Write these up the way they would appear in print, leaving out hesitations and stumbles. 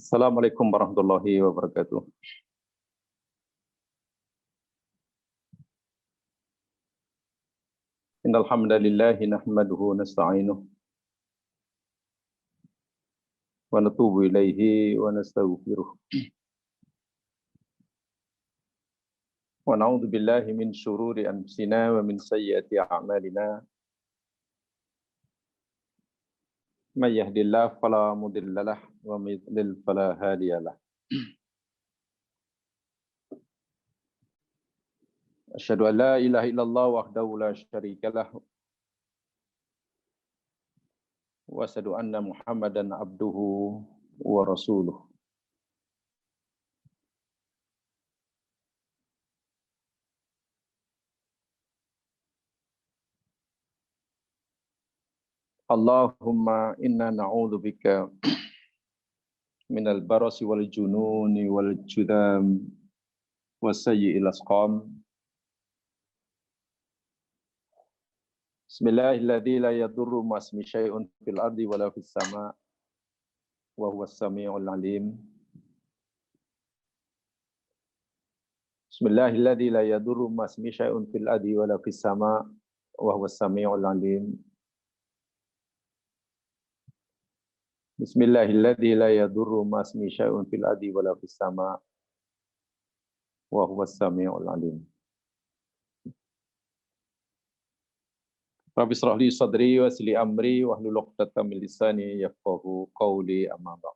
Assalamualaikum warahmatullahi wabarakatuh. Innal hamdalillah nahmaduhu nasta'inuhu wa natubu ilaihi wa nastaghfiruh. Wa na'udzu billahi min syururi anfusina wa min sayyiati a'malina. May yahdihillahu fala mudilla lahu wa may yudlil fala hadiya lahu. Asyhadu an la ilaha illallah wahdahu la syarika lahu wa asyhadu anna Muhammadan abduhu wa rasuluh. Allahumma inna na'udzubika minal barasi wal jununi wal judam wa sayyi'il asqam. Bismillahilladzi la yadurru ma'asmi syai'un fil ardi wala fis sama' wa huwas sami'ul alim. Bismillahilladzi la yadurru ma'asmi syai'un fil ardi wala fis sama' wa huwas sami'ul alim. Bismillahilladzi la yadurru ma'asmi syai'un fil ardi wala fis sama' wa huwas sami'ul alim. Rabbi shrah li sadri wa yassir li amri wahlul 'uqdatam min lisani yafqahu qawli, amma ba'd.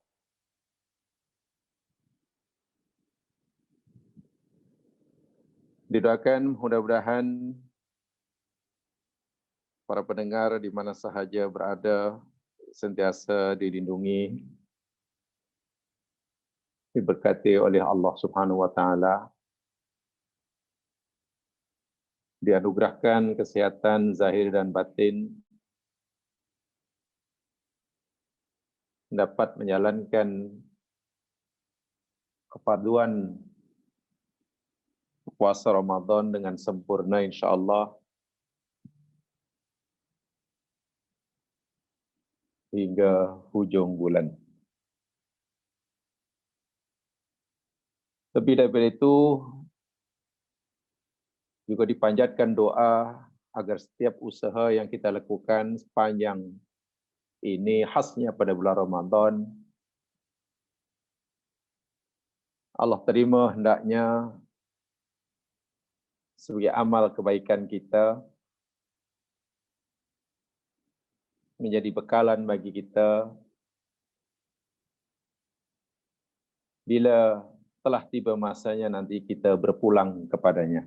Didoakan mudah-mudahan para pendengar di mana sahaja berada sentiasa dilindungi, diberkati oleh Allah Subhanahu wa taala, dianugerahkan kesehatan zahir dan batin, dapat menjalankan kefarduan puasa Ramadan dengan sempurna insyaallah hingga hujung bulan. Lebih daripada itu, juga dipanjatkan doa agar setiap usaha yang kita lakukan sepanjang ini khasnya pada bulan Ramadan, Allah terima hendaknya sebagai amal kebaikan kita, menjadi bekalan bagi kita bila telah tiba masanya nanti kita berpulang kepadanya.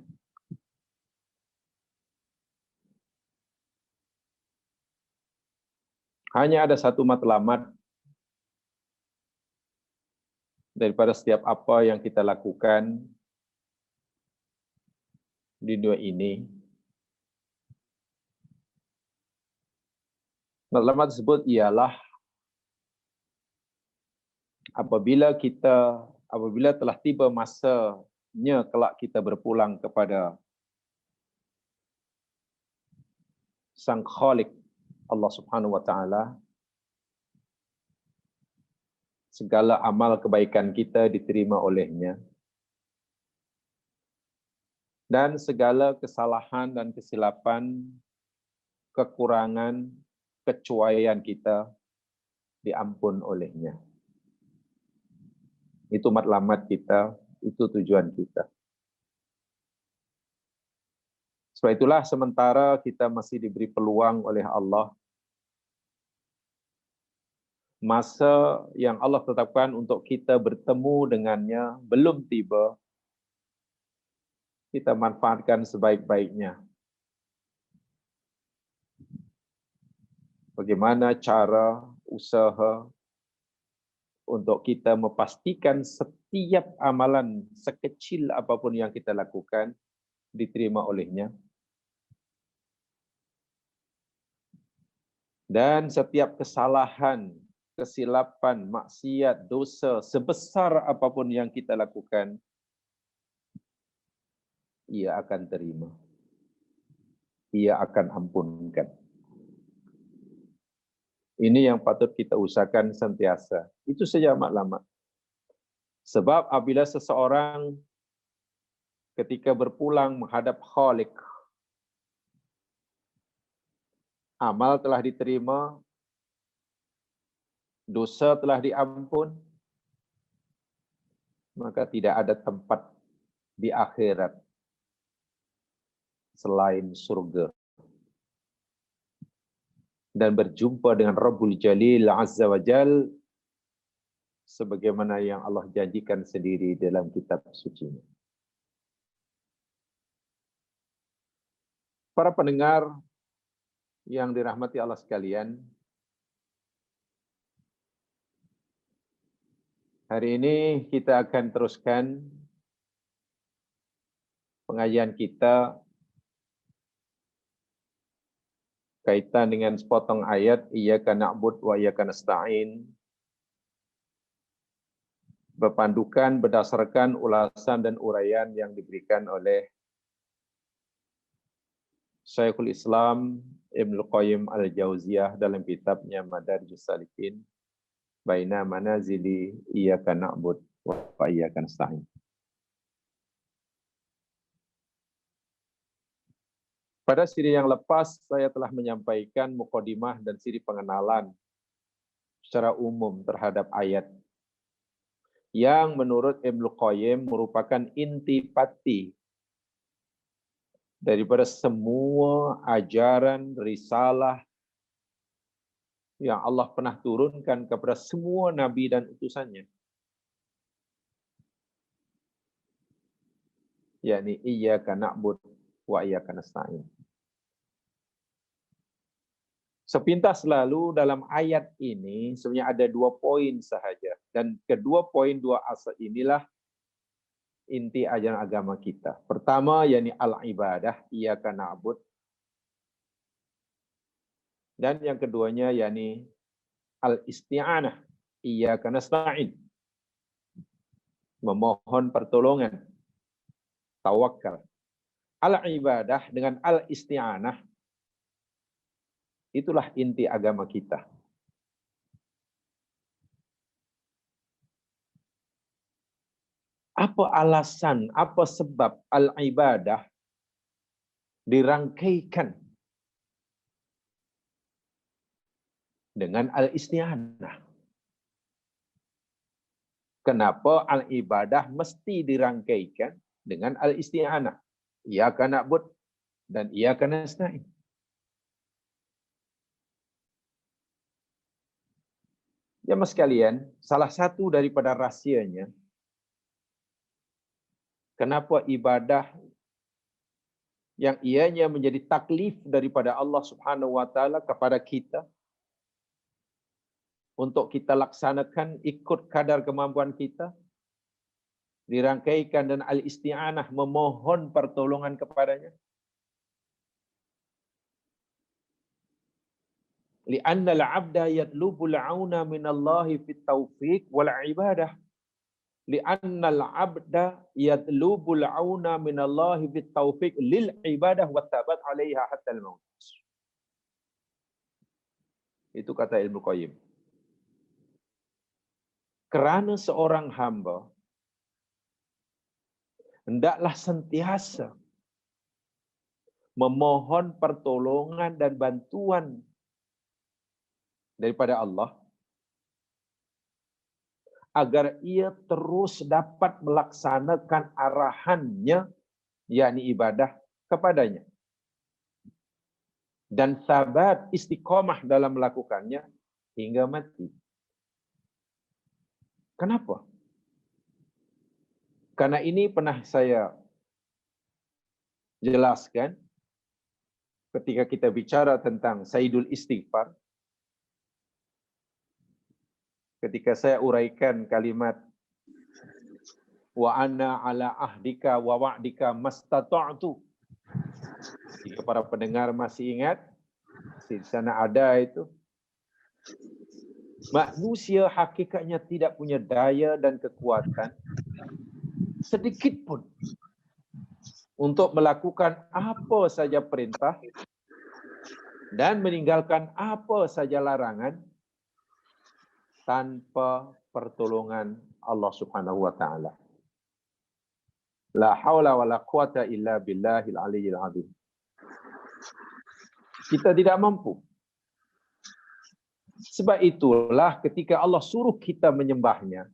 Hanya ada satu matlamat daripada setiap apa yang kita lakukan di dunia ini. Matlamat tersebut ialah apabila telah tiba masanya kelak kita berpulang kepada Sang Khalik Allah Subhanahu wa taala, segala amal kebaikan kita diterima olehnya, dan segala kesalahan dan kesilapan, kekurangan, kecuaian kita diampun olehnya. Itu matlamat kita, itu tujuan kita. Sebab itulah sementara kita masih diberi peluang oleh Allah, masa yang Allah tetapkan untuk kita bertemu dengannya belum tiba, kita manfaatkan sebaik-baiknya. Bagaimana cara, usaha untuk kita memastikan setiap amalan sekecil apapun yang kita lakukan diterima olehnya. Dan setiap kesalahan, kesilapan, maksiat, dosa, sebesar apapun yang kita lakukan, Ia akan terima. Ia akan ampunkan. Ini yang patut kita usahakan sentiasa. Itu saja matlamat. Sebab apabila seseorang ketika berpulang menghadap Khalik, amal telah diterima, dosa telah diampun, maka tidak ada tempat di akhirat selain surga. Dan berjumpa dengan Rabbul Jalil Azza wa Jal sebagaimana yang Allah janjikan sendiri dalam kitab suci-Nya. Para pendengar yang dirahmati Allah sekalian, hari ini kita akan teruskan pengajian kita kaitan dengan sepotong ayat Iyyaka na'budu wa iyyaka nasta'in, berpandukan berdasarkan ulasan dan uraian yang diberikan oleh Syekhul Islam Ibnu Qayyim Al-Jauziyah dalam kitabnya Madarijus Salikin Baina Manazili Iyyaka na'budu wa iyyaka nasta'in. Pada siri yang lepas, saya telah menyampaikan mukadimah dan siri pengenalan secara umum terhadap ayat yang menurut Ibnu Qayyim merupakan intipati daripada semua ajaran risalah yang Allah pernah turunkan kepada semua nabi dan utusannya. Yakni Iyyaka na'budu wa iyyaka nasta'in. Sepintas lalu dalam ayat ini sebenarnya ada 2 poin sahaja. Dan kedua poin, 2 asal inilah inti ajaran agama kita. Pertama, yakni al-ibadah, iyyaka na'budu. Dan yang keduanya, yakni al-isti'anah, iyyaka nasta'in. Memohon pertolongan, tawakal. Al-ibadah dengan al-isti'anah, itulah inti agama kita. Apa alasan, apa sebab al-ibadah dirangkaikan dengan al-isti'anah? Kenapa al-ibadah mesti dirangkaikan dengan al-isti'anah? Iyyaka na'budu dan iyyaka nasta'in. Jemaah sekalian, salah satu daripada rahsianya kenapa ibadah yang ianya menjadi taklif daripada Allah Subhanahu wa taala kepada kita untuk kita laksanakan ikut kadar kemampuan kita, dirangkaikan dan al-isti'anah, memohon pertolongan kepadanya. Li'anna al-'abda yatlubul 'auna minallahi fit taufiq wal 'ibadah. Li'anna al-'abda yatlubul 'auna minallahi fit taufiq lil 'ibadah wa thabat 'alaiha hatta al-maut. Itu kata Ibnu Qayyim. Kerana seorang hamba hendaklah sentiasa memohon pertolongan dan bantuan daripada Allah agar ia terus dapat melaksanakan arahannya, yakni ibadah kepadanya, dan sabat istiqamah dalam melakukannya hingga mati. Kenapa? Karena ini pernah saya jelaskan ketika kita bicara tentang Sayyidul Istighfar. Ketika saya uraikan kalimat wa anna ala ahdika wa wa'dika mastata'tu. Jika para pendengar masih ingat, di sana ada itu. Manusia hakikatnya tidak punya daya dan kekuatan sedikit pun untuk melakukan apa saja perintah dan meninggalkan apa saja larangan tanpa pertolongan Allah Subhanahu wa taala. La haula wala quwata illa billahil aliyyil azim. Kita tidak mampu. Sebab itulah ketika Allah suruh kita menyembahnya,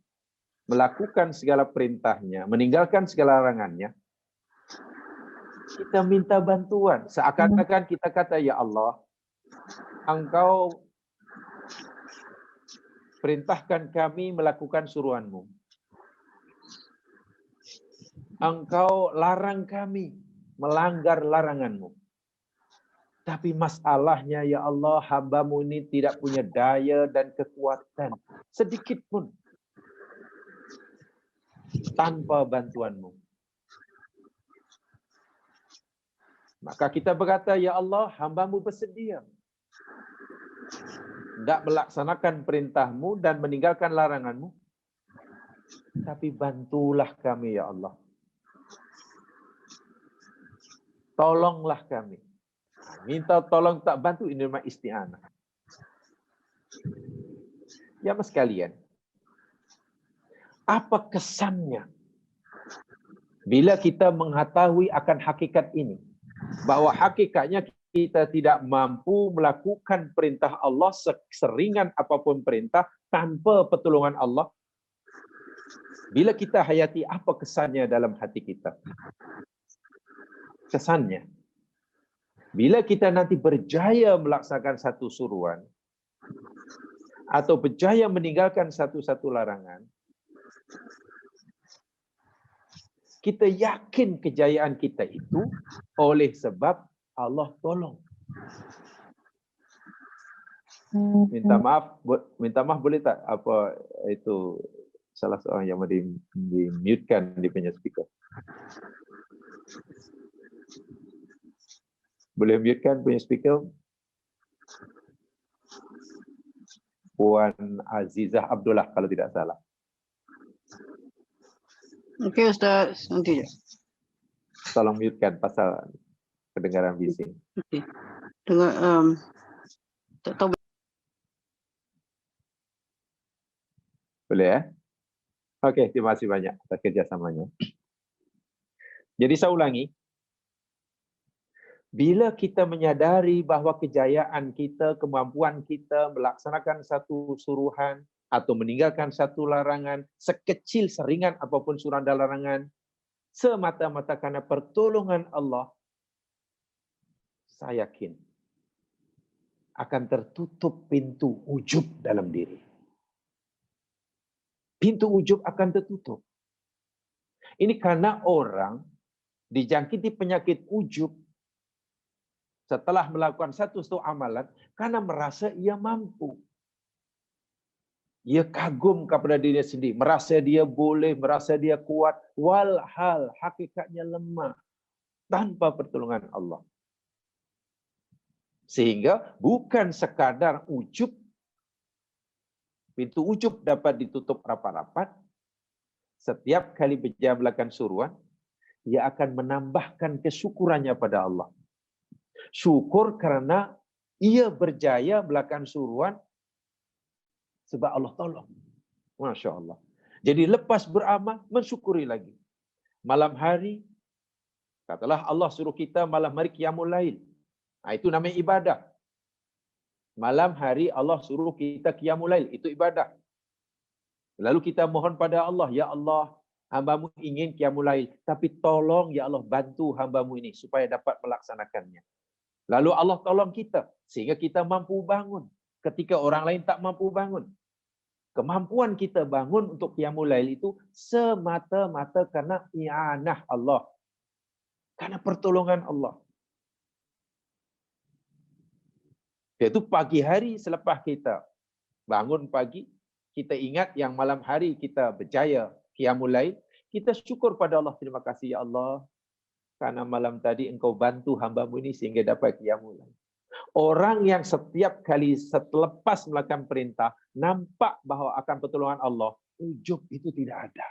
melakukan segala perintahnya, meninggalkan segala larangannya, kita minta bantuan. Seakan-akan kita kata, ya Allah, Engkau perintahkan kami melakukan suruhan-Mu. Engkau larang kami melanggar larangan-Mu. Tapi masalahnya, ya Allah, hamba-Mu ini tidak punya daya dan kekuatan sedikit pun tanpa bantuan-Mu. Maka kita berkata, ya Allah, hamba-Mu bersedia tidak melaksanakan perintah-Mu dan meninggalkan larangan-Mu. Tapi bantulah kami, ya Allah. Tolonglah kami. Minta tolong tak bantu, ini memang isti'anah. Ya mas sekalian, apa kesannya bila kita mengetahui akan hakikat ini? Bahwa hakikatnya kita tidak mampu melakukan perintah Allah seringan apapun perintah tanpa pertolongan Allah. Bila kita hayati, apa kesannya dalam hati kita? Kesannya, bila kita nanti berjaya melaksanakan satu suruhan atau berjaya meninggalkan satu-satu larangan, kita yakin kejayaan kita itu oleh sebab Allah tolong. Minta maaf boleh tak? Apa itu salah seorang yang di-mute-kan di punya speaker. Boleh mute-kan punya speaker? Puan Azizah Abdullah kalau tidak salah. Okey Ustaz, nanti je. Tolong mute-kan pasal kedengaran bising. Okey. Dengar tak tahu. Boleh ya? Okey, terima kasih banyak atas kerjasamanya. Jadi saya ulangi. Bila kita menyadari bahawa kejayaan kita, kemampuan kita melaksanakan satu suruhan atau meninggalkan satu larangan, sekecil seringan apapun suruhan dan larangan, semata-mata karena pertolongan Allah, saya yakin akan tertutup pintu ujub dalam diri. Pintu ujub akan tertutup. Ini karena orang dijangkiti penyakit ujub setelah melakukan satu amalan karena merasa ia mampu. Ia kagum kepada dirinya sendiri, merasa dia boleh, merasa dia kuat, walhal hakikatnya lemah tanpa pertolongan Allah. Sehingga bukan sekadar ujub, pintu ujub dapat ditutup rapat-rapat. Setiap kali berjaya melakukan suruhan, ia akan menambahkan kesyukurannya pada Allah. Syukur karena ia berjaya melakukan suruhan sebab Allah tolong. Masya Allah. Jadi lepas beramal, mensyukuri lagi. Malam hari, katalah Allah suruh kita malam hari qiyamul lail. Itu namanya ibadah. Malam hari Allah suruh kita qiyamul lail, itu ibadah. Lalu kita mohon pada Allah, ya Allah, hamba-Mu ingin qiyamul lail, tapi tolong ya Allah bantu hamba-Mu ini supaya dapat melaksanakannya. Lalu Allah tolong kita sehingga kita mampu bangun ketika orang lain tak mampu bangun. Kemampuan kita bangun untuk qiyamul lail itu semata-mata karena i'anah Allah. Karena pertolongan Allah. Yaitu pagi hari selepas kita bangun pagi, kita ingat yang malam hari kita berjaya qiyamul lail, kita syukur pada Allah, terima kasih ya Allah karena malam tadi Engkau bantu hamba-Mu ini sehingga dapat qiyamul lail. Orang yang setiap kali selepas melakukan perintah nampak bahawa akan pertolongan Allah, ujub itu tidak ada.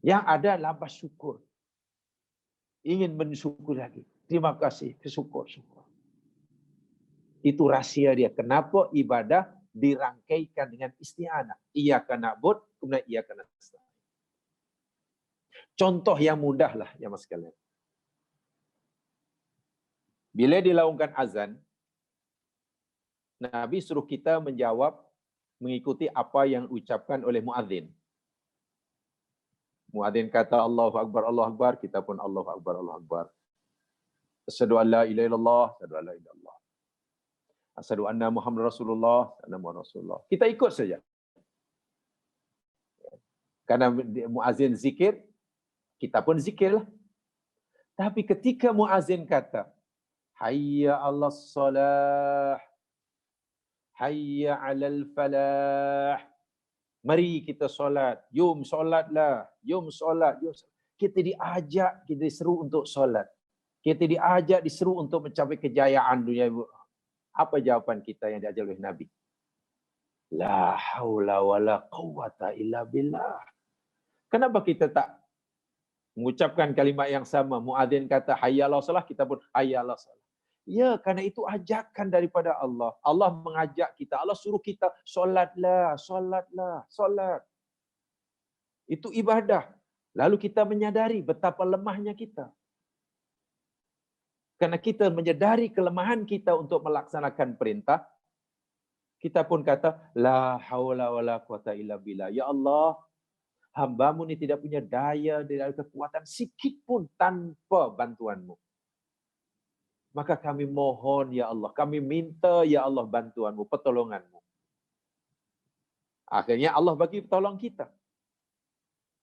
Yang ada adalah bersyukur. Ingin mensyukur lagi. Terima kasih, syukur. Itu rahsia dia. Kenapa ibadah dirangkaikan dengan isti'anah. Iyyaka na'bud, kemudian iyyaka nasta'in. Contoh yang mudah lah, ya mas sekalian. Bila dilaungkan azan, Nabi suruh kita menjawab, mengikuti apa yang ucapkan oleh muadzin. Muadzin kata Allahu Akbar, kita pun Allahu Akbar. Asyhadu an la ilaha illallah, asyhadu an la ilaha illallah. Asyhadu anna Muhammad Rasulullah, anna Muhammad Rasulullah. Kita ikut saja. Karena muadzin zikir, kita pun zikirlah. Tapi ketika muadzin kata, hayya 'alas salah, hayya 'alal falah. Mari kita solat. Yum solatlah. Yum solat. Kita diajak, kita diseru untuk solat. Kita diajak, diseru untuk mencapai kejayaan dunia. Apa jawaban kita yang diajar oleh Nabi? La haula wala quwwata illa billah. Kenapa kita tak mengucapkan kalimat yang sama? Muadzin kata hayya 'alas salah, kita pun hayya 'alas salah. Ya, karena itu ajakan daripada Allah. Allah mengajak kita, Allah suruh kita solatlah, solat. Itu ibadah. Lalu kita menyadari betapa lemahnya kita. Karena kita menyadari kelemahan kita untuk melaksanakan perintah, kita pun kata, la haula wala quwata illa billah. Ya Allah, hamba-Mu ini tidak punya daya, tidak ada kekuatan sikit pun tanpa bantuan-Mu. Maka kami mohon, ya Allah. Kami minta, ya Allah, bantuan-Mu, pertolongan-Mu. Akhirnya Allah bagi pertolongan kita.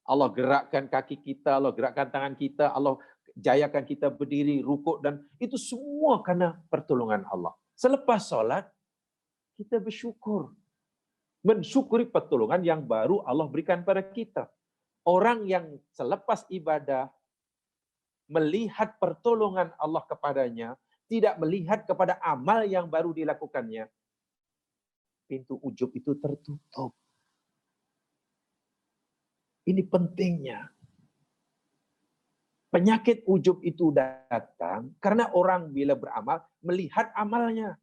Allah gerakkan kaki kita, Allah gerakkan tangan kita, Allah jayakan kita berdiri, rukuk, dan itu semua karena pertolongan Allah. Selepas solat, kita bersyukur. Mensyukuri pertolongan yang baru Allah berikan pada kita. Orang yang selepas ibadah, melihat pertolongan Allah kepadanya, tidak melihat kepada amal yang baru dilakukannya, pintu ujub itu tertutup. Ini pentingnya. Penyakit ujub itu datang karena orang bila beramal, melihat amalnya.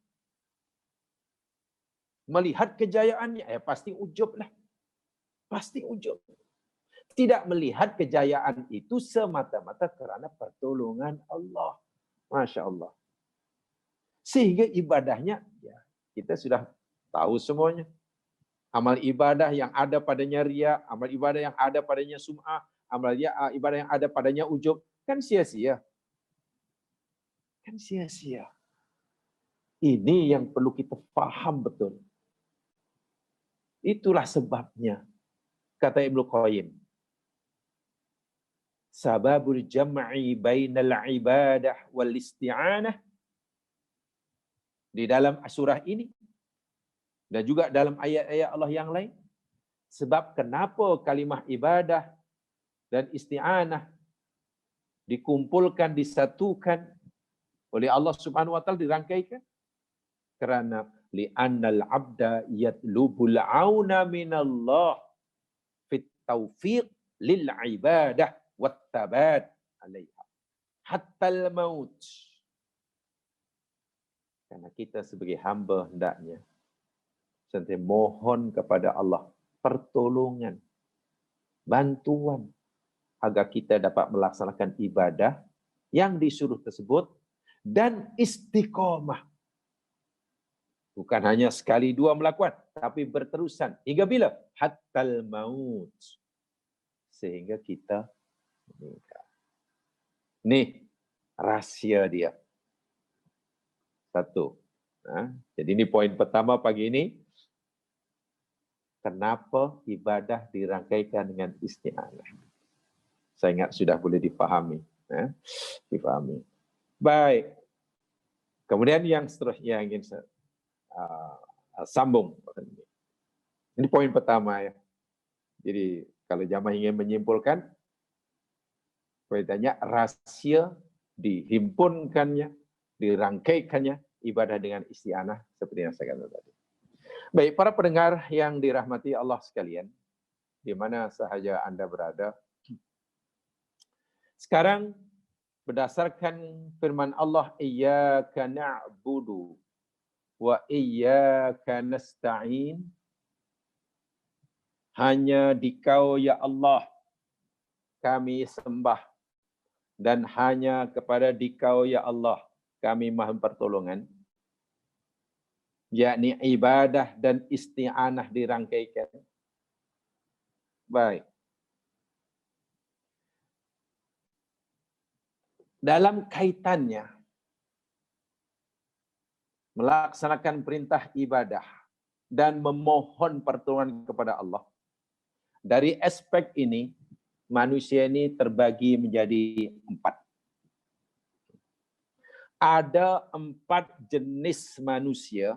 Melihat kejayaannya, pasti ujub lah. Pasti ujub. Tidak melihat kejayaan itu semata-mata karena pertolongan Allah. Masya Allah. Sehingga ibadahnya, ya, kita sudah tahu semuanya. Amal ibadah yang ada padanya riya, amal ibadah yang ada padanya sum'ah, amal ibadah yang ada padanya ujub, kan sia-sia. Kan sia-sia. Ini yang perlu kita paham betul. Itulah sebabnya, kata Ibnu Qayyim, sababul jam'i bainal ibadah wal isti'anah, di dalam surah ini dan juga dalam ayat-ayat Allah yang lain, sebab kenapa kalimah ibadah dan isti'anah dikumpulkan, disatukan oleh Allah Subhanahu wa taala, dirangkaikan, karena li'annal abda yatlubul auna minallah fit taufiq lil ibadah wat tabat 'alaiha hatta al maut. Karena kita sebagai hamba hendaknya sentiasa mohon kepada Allah pertolongan, bantuan agar kita dapat melaksanakan ibadah yang disuruh tersebut dan istiqomah. Bukan hanya sekali dua melakukan, tapi berterusan. Hingga bila? Hattal maut. Sehingga kita meninggal. Nih, rahsia dia. Satu. Nah, jadi ini poin pertama pagi ini. Kenapa ibadah dirangkaikan dengan isti'anah? Saya ingat sudah boleh difahami. Difahami. Baik. Kemudian yang seterusnya yang ingin saya sambung. Ini poin pertama ya. Jadi kalau jamaah ingin menyimpulkan, poinnya rahsia dihimpunkannya, dirangkaikannya ibadah dengan isti'anah seperti yang saya katakan tadi. Baik, para pendengar yang dirahmati Allah sekalian, di mana sahaja Anda berada. Sekarang berdasarkan firman Allah, iyyaka na'budu wa iyyaka nasta'in. Hanya Dikau ya Allah kami sembah, dan hanya kepada Dikau ya Allah kami mohon pertolongan. Yakni ibadah dan isti'anah dirangkaikan. Baik. Dalam kaitannya melaksanakan perintah ibadah dan memohon pertolongan kepada Allah, dari aspek ini manusia ini terbagi menjadi 4. Ada 4 jenis manusia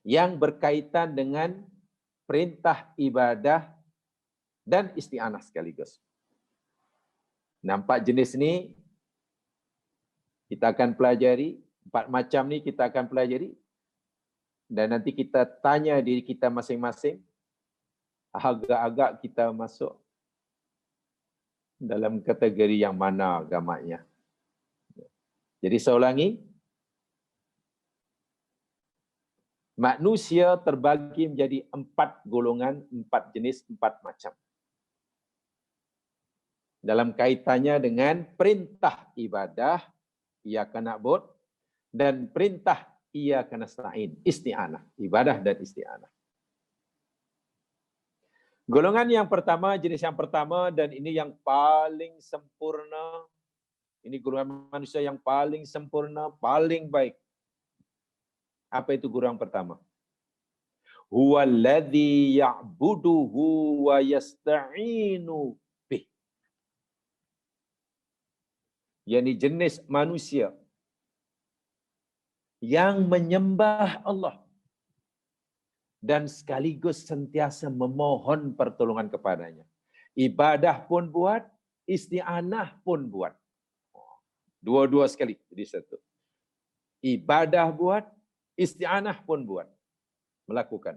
yang berkaitan dengan perintah ibadah dan isti'anah sekaligus. 4 jenis ini kita akan pelajari, 4 macam ni kita akan pelajari, dan nanti kita tanya diri kita masing-masing, agak-agak kita masuk dalam kategori yang mana agamanya. Jadi saya ulangi, manusia terbagi menjadi 4 golongan, 4 jenis, 4 macam. Dalam kaitannya dengan perintah ibadah, iyyaka na'bud, dan perintah iyyaka nasta'in, isti'anah, ibadah dan isti'anah. Golongan yang pertama, jenis yang pertama, dan ini yang paling sempurna, ini golongan manusia yang paling sempurna, paling baik. Apa itu golongan pertama? Huwallazi ya'buduhu wa yasta'inu bih. Yani jenis manusia yang menyembah Allah dan sekaligus sentiasa memohon pertolongan kepadanya. Ibadah pun buat, isti'anah pun buat. Dua-dua sekali, jadi satu. Ibadah buat, isti'anah pun buat. Melakukan.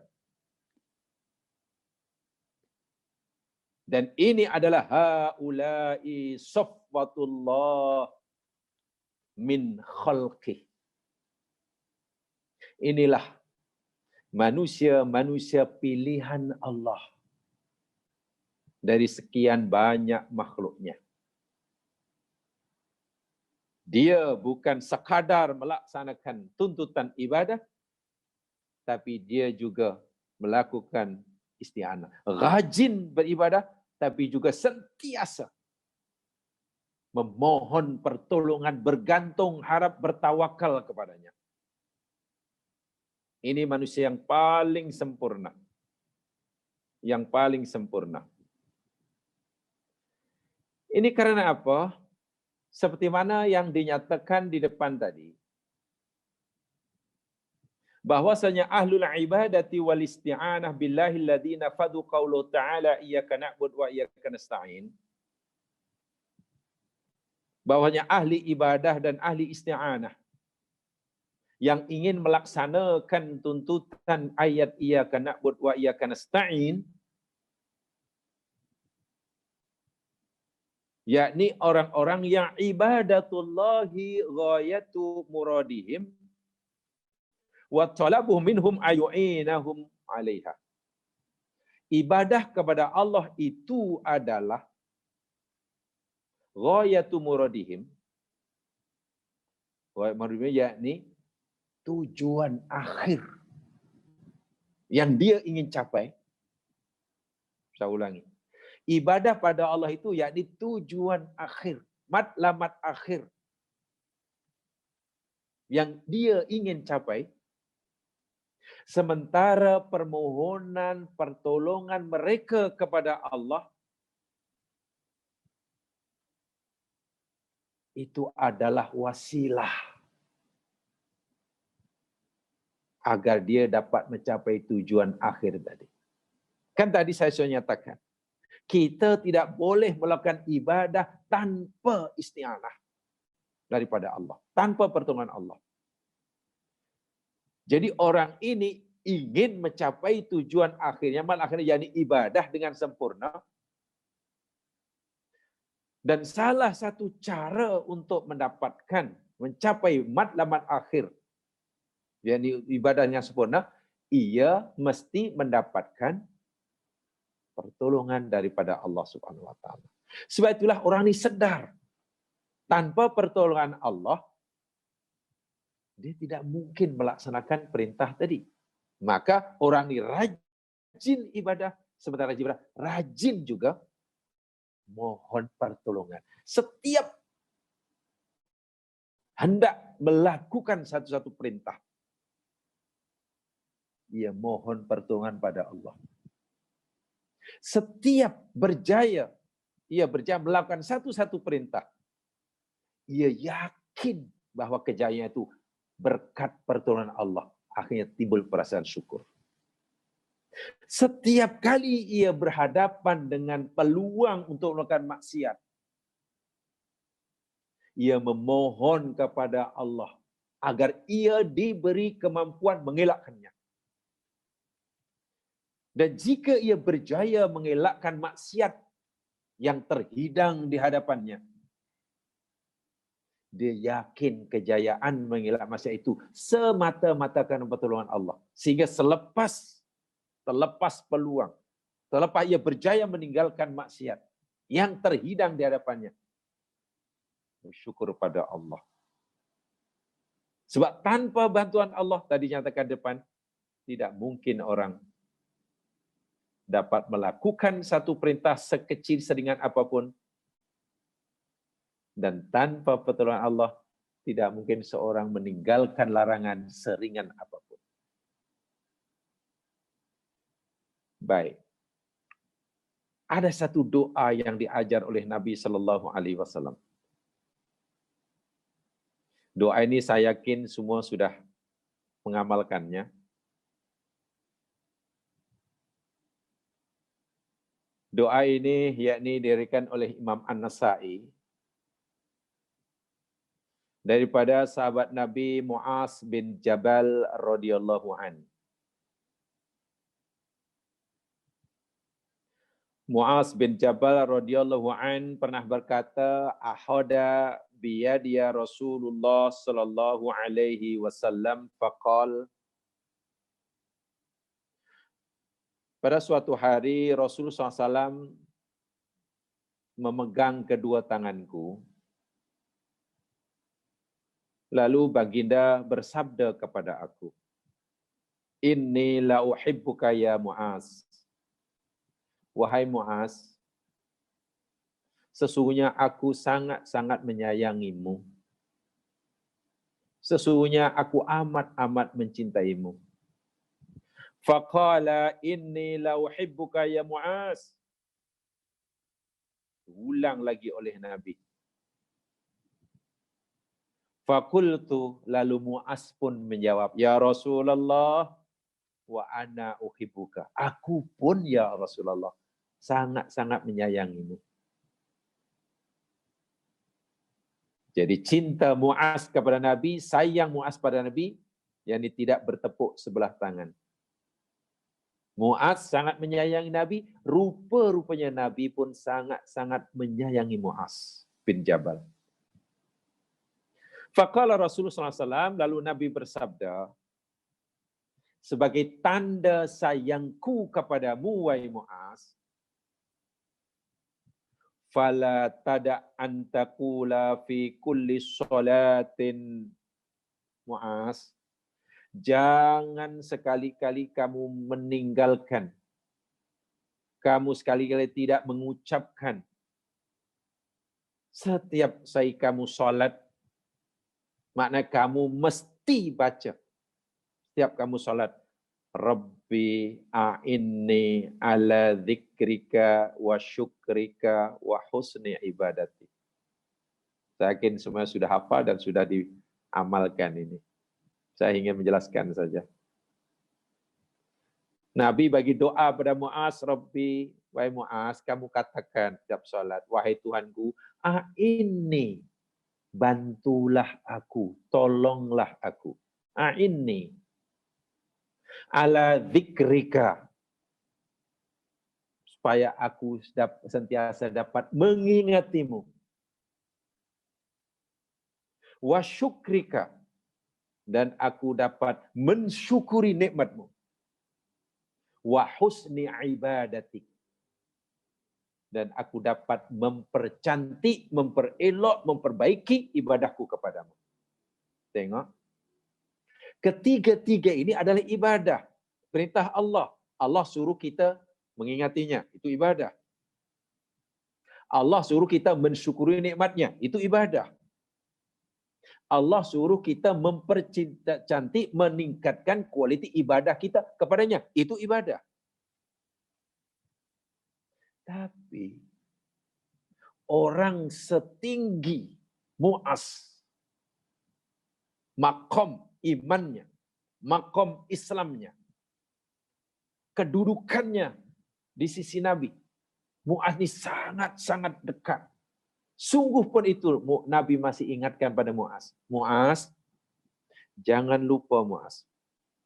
Dan ini adalah haula'i safwatullah min khalqih. Inilah manusia-manusia pilihan Allah dari sekian banyak makhluknya. Dia bukan sekadar melaksanakan tuntutan ibadah, tapi dia juga melakukan isti'anah. Rajin beribadah, tapi juga sentiasa memohon pertolongan, bergantung, harap, bertawakal kepadanya. Ini manusia yang paling sempurna. Yang paling sempurna. Ini karena apa? Seperti mana yang dinyatakan di depan tadi. Bahwasanya ahlul ibadati wal isti'anah billahi alladhina fadu qawlu ta'ala iyyaka na'budu wa iyyaka nasta'in. Bahwasanya ahli ibadah dan ahli isti'anah yang ingin melaksanakan tuntutan ayat iyyaka na'budu wa iyyaka nasta'in, yakni orang-orang yang ibadatullahi ghayatu muradihim wa talabuh minhum ayu'inahum 'alaiha. Ibadah kepada Allah itu adalah ghayatu muradihim. Ghayatu muradihim yakni tujuan akhir yang dia ingin capai. Saya ulangi. Ibadah pada Allah itu yakni tujuan akhir, matlamat akhir yang dia ingin capai. Sementara permohonan pertolongan mereka kepada Allah itu adalah wasilah agar dia dapat mencapai tujuan akhir tadi. Kan tadi saya sudah nyatakan, kita tidak boleh melakukan ibadah tanpa isti'anah daripada Allah, tanpa pertolongan Allah. Jadi orang ini ingin mencapai tujuan akhirnya, akhirnya yakni ibadah dengan sempurna. Dan salah satu cara untuk mencapai matlamat akhir, yakni ibadahnya sempurna, ia mesti mendapatkan pertolongan daripada Allah Subhanahu wa taala. Sebab itulah orang ini sedar, tanpa pertolongan Allah, dia tidak mungkin melaksanakan perintah tadi. Maka orang ini rajin ibadah, sementara rajin juga mohon pertolongan. Setiap hendak melakukan satu-satu perintah, ia mohon pertolongan pada Allah. Setiap ia berjaya melakukan satu-satu perintah, ia yakin bahwa kejayaan itu berkat pertolongan Allah. Akhirnya timbul perasaan syukur. Setiap kali ia berhadapan dengan peluang untuk melakukan maksiat, ia memohon kepada Allah agar ia diberi kemampuan mengelakkannya. Dan jika ia berjaya mengelakkan maksiat yang terhidang di hadapannya, dia yakin kejayaan mengelak maksiat itu semata-mata karena pertolongan Allah. Sehingga terlepas peluang, terlepas ia berjaya meninggalkan maksiat yang terhidang di hadapannya, bersyukur pada Allah. Sebab tanpa bantuan Allah, tadi nyatakan depan, tidak mungkin orang dapat melakukan satu perintah sekecil seringan apapun. Dan tanpa pertolongan Allah, tidak mungkin seorang meninggalkan larangan seringan apapun. Baik. Ada satu doa yang diajar oleh Nabi Sallallahu Alaihi Wasallam. Doa ini saya yakin semua sudah mengamalkannya. Doa ini yakni diriwayatkan oleh Imam An-Nasa'i daripada sahabat Nabi Muaz bin Jabal radhiyallahu an. Muaz bin Jabal radhiyallahu an pernah berkata, ahada biyadiya Rasulullah sallallahu alaihi wasallam faqal. Pada suatu hari Rasulullah SAW memegang kedua tanganku. Lalu baginda bersabda kepada aku, inni la uhibbuka ya Muaz. Wahai Muaz, sesungguhnya aku sangat-sangat menyayangimu. Sesungguhnya aku amat-amat mencintaimu. Faqala inni la uhibbuka ya Muaz. Ulang lagi oleh Nabi. Fakultu, lalu Muaz pun menjawab, ya Rasulullah, wa ana uhibbuka. Aku pun ya Rasulullah sangat-sangat menyayangimu. Jadi cinta Muaz kepada Nabi, sayang Muaz pada Nabi, yakni tidak bertepuk sebelah tangan. Muaz sangat menyayangi Nabi, rupa-rupanya Nabi pun sangat-sangat menyayangi Muaz bin Jabal. Faqala Rasulullah SAW, lalu Nabi bersabda, sebagai tanda sayangku kepadamu, wahai Muaz, fala tada antakula fi kulli sholatin. Muaz, jangan sekali-kali kamu meninggalkan, kamu sekali-kali tidak mengucapkan setiap kali kamu sholat, makna kamu mesti baca setiap kamu sholat, Rabbi a'inni ala dzikrika wa syukrika wa husni ibadati. Saya yakin semua sudah hafal dan sudah diamalkan ini. Saya ingin menjelaskan saja. Nabi bagi doa pada Muaz, Rabbi, wahai Muaz, kamu katakan setiap sholat, wahai Tuhanku, a'inni, bantulah aku, tolonglah aku. A'inni ala dzikrika, supaya aku sentiasa dapat mengingatimu. Wa syukrika, dan aku dapat mensyukuri nikmatmu. Wa husni ibadatik, dan aku dapat mempercantik, memperelok, memperbaiki ibadahku kepadamu. Tengok. Ketiga-tiga ini adalah ibadah. Perintah Allah. Allah suruh kita mengingatinya. Itu ibadah. Allah suruh kita mensyukuri nikmatnya. Itu ibadah. Allah suruh kita mempercantik, meningkatkan kualiti ibadah kita kepadanya. Itu ibadah. Tapi orang setinggi Mu'az, makom imannya, makom Islamnya, kedudukannya di sisi Nabi, Mu'az ini sangat-sangat dekat. Sungguh pun itu Nabi masih ingatkan pada Mu'az. Mu'az, jangan lupa Mu'az.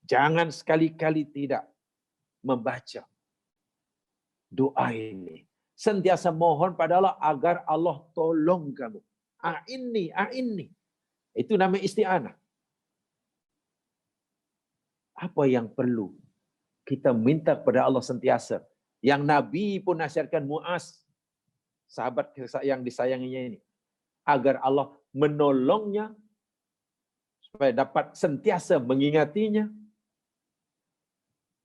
Jangan sekali-kali tidak membaca doa ini. Sentiasa mohon pada Allah agar Allah tolong kamu. A'inni. Itu namanya isti'anah. Apa yang perlu kita minta kepada Allah sentiasa? Yang Nabi pun nasihatkan Mu'az, sahabat yang disayanginya ini, agar Allah menolongnya supaya dapat sentiasa mengingatinya.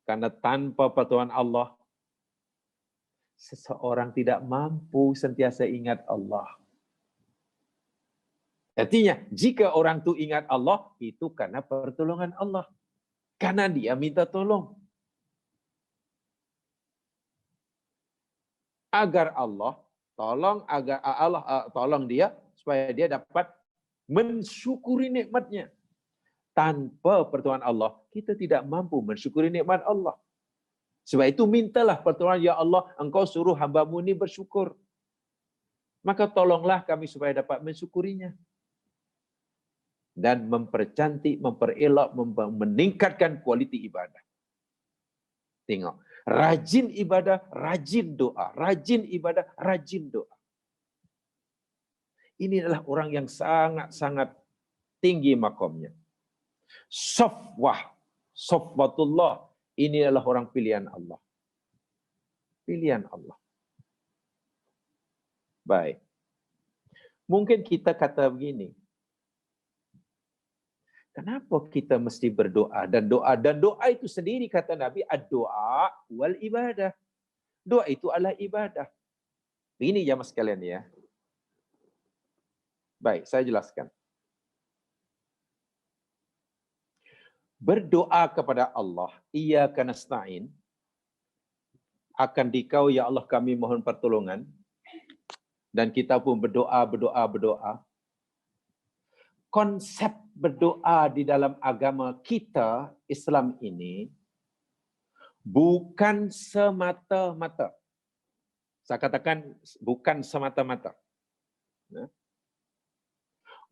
Karena tanpa pertolongan Allah, seseorang tidak mampu sentiasa ingat Allah. Artinya, jika orang itu ingat Allah, itu karena pertolongan Allah. Karena dia minta tolong. Agar Allah tolong dia, supaya dia dapat mensyukuri nikmatnya. Tanpa pertolongan Allah, kita tidak mampu mensyukuri nikmat Allah. Sebab itu mintalah pertolongan, ya Allah, engkau suruh hamba-Mu ini bersyukur. Maka tolonglah kami supaya dapat mensyukurinya. Dan mempercantik, memperelok, meningkatkan kualiti ibadah. Tengok. Rajin ibadah, rajin doa. Rajin ibadah, rajin doa. Ini adalah orang yang sangat-sangat tinggi makomnya. Sofwatullah. Ini adalah orang pilihan Allah. Pilihan Allah. Baik. Mungkin kita kata begini. Kenapa kita mesti berdoa dan doa itu sendiri kata Nabi ad-doa wal ibadah. Doa itu adalah ibadah. Ini jamaah sekalian ya. Baik, saya jelaskan. Berdoa kepada Allah, iyyaka nasta'in, akan dikau ya Allah kami mohon pertolongan, dan kita pun berdoa. Konsep berdoa di dalam agama kita, Islam ini, bukan semata-mata. Saya katakan bukan semata-mata.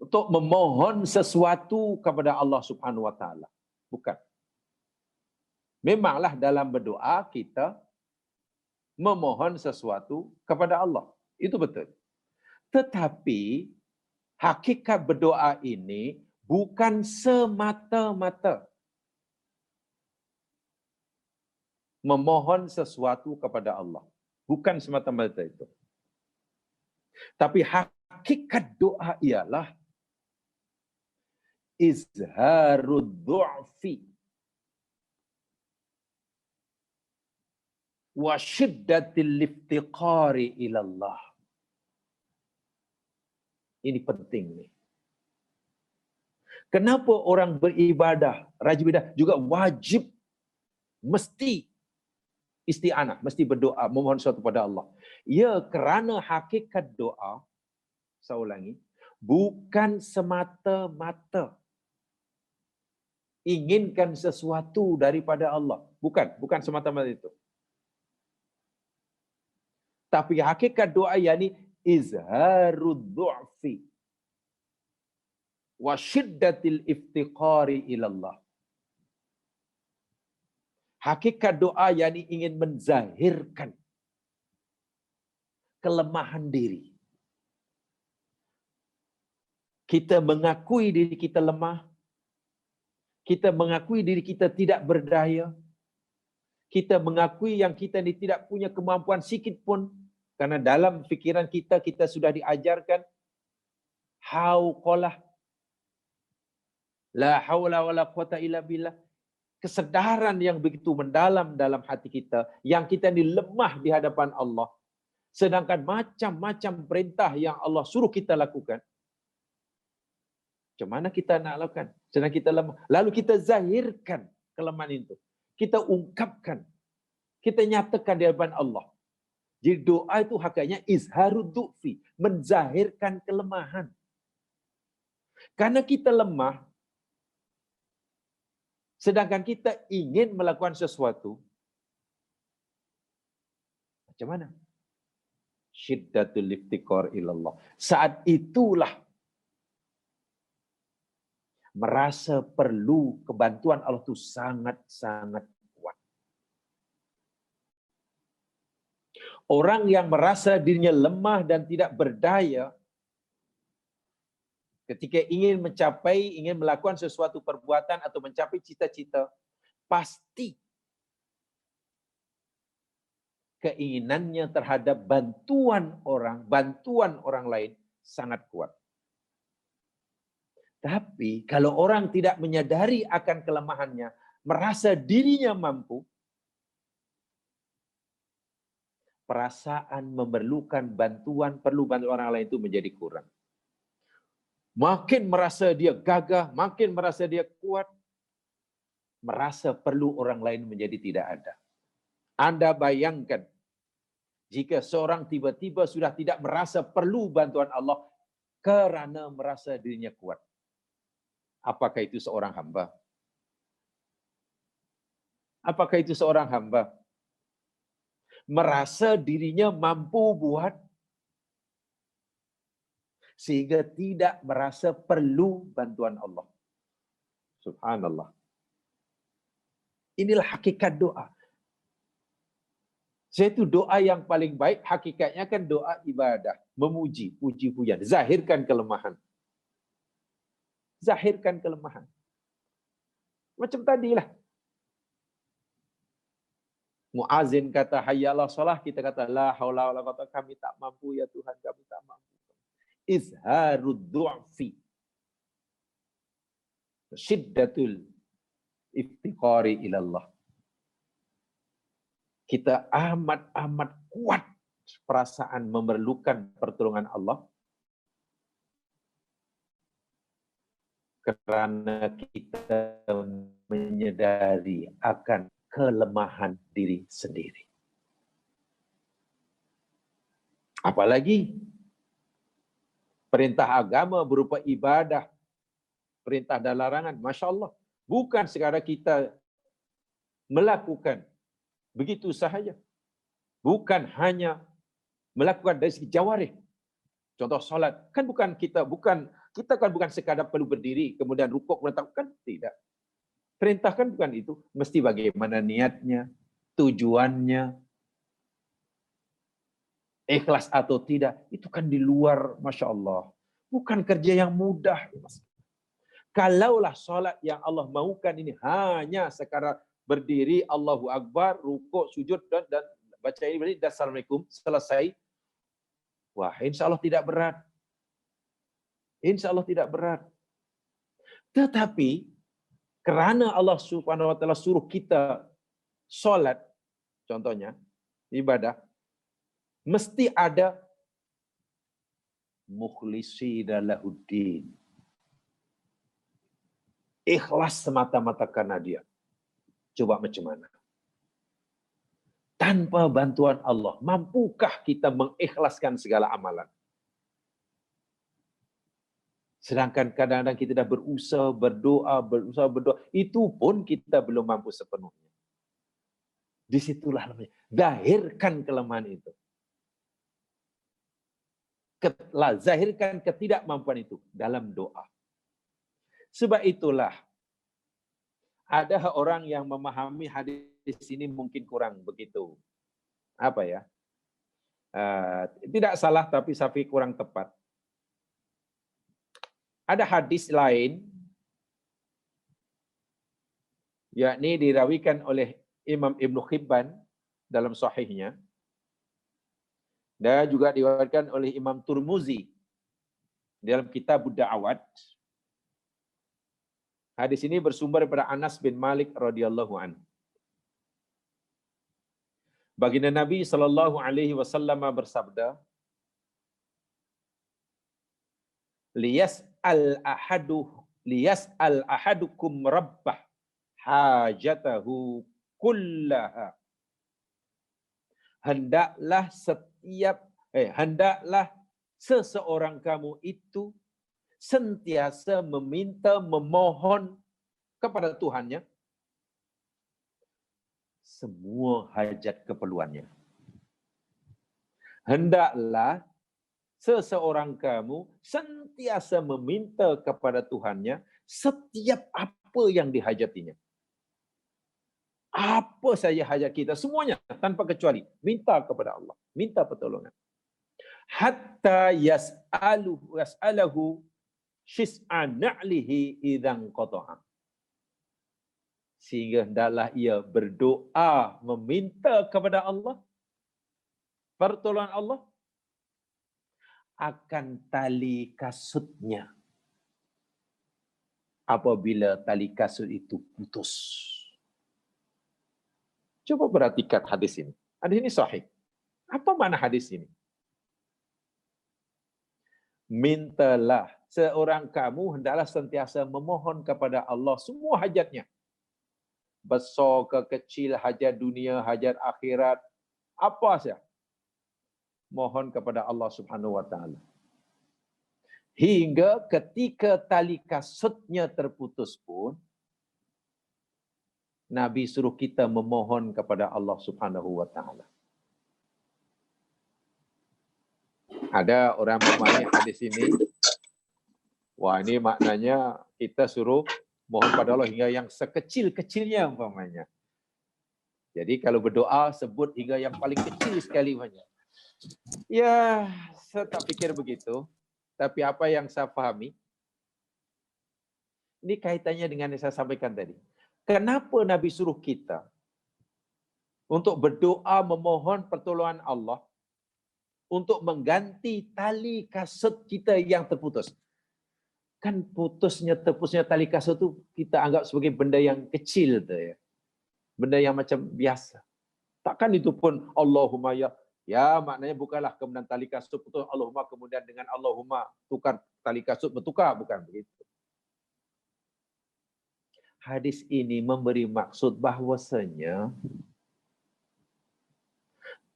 Untuk memohon sesuatu kepada Allah Subhanahu wa taala. Bukan. Memanglah dalam berdoa kita memohon sesuatu kepada Allah. Itu betul. Tetapi hakikat berdoa ini bukan semata-mata memohon sesuatu kepada Allah. Bukan semata-mata itu. Tapi hakikat doa ialah izharud du'fi wa syiddatil iftiqari ilallah. Ini penting nih. Kenapa orang beribadah, rajin beribadah juga wajib mesti isti'anah, mesti berdoa, memohon sesuatu kepada Allah. Ya, kerana hakikat doa, saya ulangi, bukan semata-mata inginkan sesuatu daripada Allah. Bukan semata-mata itu. Tapi hakikat doa yakni izharud du'fi wa syiddatil iftiqari ilallah. Hakikat doa yakni ingin menzahirkan kelemahan diri. Kita mengakui diri kita lemah. Kita mengakui diri kita tidak berdaya. Kita mengakui yang kita ini tidak punya kemampuan sikit pun. Karena dalam fikiran kita, kita sudah diajarkan hauqalah, la haula wala quwata illa billah. Kesadaran yang begitu mendalam dalam hati kita, yang kita ini lemah di hadapan Allah. Sedangkan macam-macam perintah yang Allah suruh kita lakukan, macam mana kita nak lakukan? Sedang kita lemah. Lalu kita zahirkan kelemahan itu. Kita ungkapkan. Kita nyatakan di hadapan Allah. Jadi doa itu hakikatnya izharud du'fi. Menzahirkan kelemahan. Karena kita lemah, sedangkan kita ingin melakukan sesuatu, macam mana? Syiddatul iftiqar ilallah. Saat itulah merasa perlu kebantuan Allah itu sangat-sangat kuat. Orang yang merasa dirinya lemah dan tidak berdaya, ketika ingin melakukan sesuatu perbuatan atau mencapai cita-cita, pasti keinginannya terhadap bantuan orang lain sangat kuat. Tapi kalau orang tidak menyadari akan kelemahannya, merasa dirinya mampu, perasaan memerlukan bantuan, perlu bantuan orang lain itu menjadi kurang. Makin merasa dia gagah, makin merasa dia kuat, merasa perlu orang lain menjadi tidak ada. Anda bayangkan, jika seorang tiba-tiba sudah tidak merasa perlu bantuan Allah kerana merasa dirinya kuat. Apakah itu seorang hamba? Apakah itu seorang hamba? Merasa dirinya mampu buat, sehingga tidak merasa perlu bantuan Allah. Subhanallah. Inilah hakikat doa. Itu doa yang paling baik, hakikatnya kan doa ibadah. Memuji, puji-pujian. Zahirkan kelemahan. Zahirkan kelemahan. Macam tadilah. Muazin kata hayyalah shalah, kita kata la haula wala quwwata, kami tak mampu ya Tuhan, kami tak mampu. Izharud du'fi. Syiddatul iftiqari ilallah. Kita amat kuat perasaan memerlukan pertolongan Allah karena kita menyadari akan kelemahan diri sendiri. Apalagi perintah agama berupa ibadah, perintah dan larangan, Masya Allah. Bukan sekadar kita melakukan begitu sahaja. Bukan hanya melakukan dari segi jawarih. Contoh solat, kan kita kan bukan sekadar perlu berdiri, kemudian rukuk, menetapkan, tidak. Perintah kan bukan itu, mesti bagaimana niatnya, tujuannya, ikhlas atau tidak, itu kan di luar, Masya Allah. Bukan kerja yang mudah. Kalaulah solat yang Allah maukan ini hanya sekadar berdiri, Allahu Akbar, rukuk, sujud, dan baca ini, dan Assalamualaikum, selesai. Wah, insya Allah tidak berat. Insya Allah tidak berat. Tetapi, kerana Allah Subhanahu wa Ta'ala suruh kita solat, contohnya, ibadah, mesti ada mukhlishina lahuddin. Ikhlas semata-mata karena dia. Coba macam mana? Tanpa bantuan Allah, mampukah kita mengikhlaskan segala amalan? Sedangkan kadang-kadang kita dah berusaha, berdoa, itu pun kita belum mampu sepenuhnya. Disitulah namanya. Zahirkan kelemahan itu. Zahirkan ketidakmampuan itu dalam doa. Sebab itulah, ada orang yang memahami hadis ini mungkin kurang begitu. Apa ya? Tidak salah, tapi Syafi'i kurang tepat. Ada hadis lain, yakni dirawikan oleh Imam Ibnu Hibban dalam sahihnya, dan juga diriwayatkan oleh Imam Turmuzi dalam kitab Da'awat. Hadis ini bersumber daripada Anas bin Malik radhiyallahu anhu. Baginda Nabi sallallahu alaihi wasallam bersabda, liyas'al ahadukum rabbah hajatahu kullaha. Hendaklah seseorang kamu itu sentiasa memohon kepada Tuhannya semua hajat keperluannya. Hendaklah seseorang kamu sentiasa meminta kepada Tuhannya setiap apa yang dihajatinya. Apa saja hajat kita, semuanya tanpa kecuali, minta kepada Allah, minta pertolongan. Hatta yas'alahu shis'an na'lihi idzan qata'a. Sehingga hendaklah ia berdoa meminta kepada Allah pertolongan Allah akan tali kasutnya apabila tali kasut itu putus. Coba perhatikan hadis ini. Hadis ini sahih. Apa makna hadis ini? Mintalah seorang kamu hendaklah sentiasa memohon kepada Allah semua hajatnya. Besar ke kecil, hajat dunia, hajat akhirat, apa saja. Mohon kepada Allah Subhanahu wa taala. Hingga ketika tali kasutnya terputus pun Nabi suruh kita memohon kepada Allah Subhanahu wa taala. Ada orang memahami hadis ini, wah ini maknanya kita suruh mohon pada Allah hingga yang sekecil-kecilnya umpamanya. Jadi kalau berdoa sebut hingga yang paling kecil sekali umpamanya. Ya, saya tak pikir begitu. Tapi apa yang saya pahami, ini kaitannya dengan yang saya sampaikan tadi. Kenapa Nabi suruh kita untuk berdoa memohon pertolongan Allah untuk mengganti tali kasut kita yang terputus? Kan terputusnya tali kasut itu kita anggap sebagai benda yang kecil tu ya. Benda yang macam biasa. Takkan itu pun Allahumma ya maknanya bukanlah kemudian tali kasut putus Allahumma kemudian dengan Allahumma tukar tali kasut bertukar, bukan begitu. Hadis ini memberi maksud bahwasanya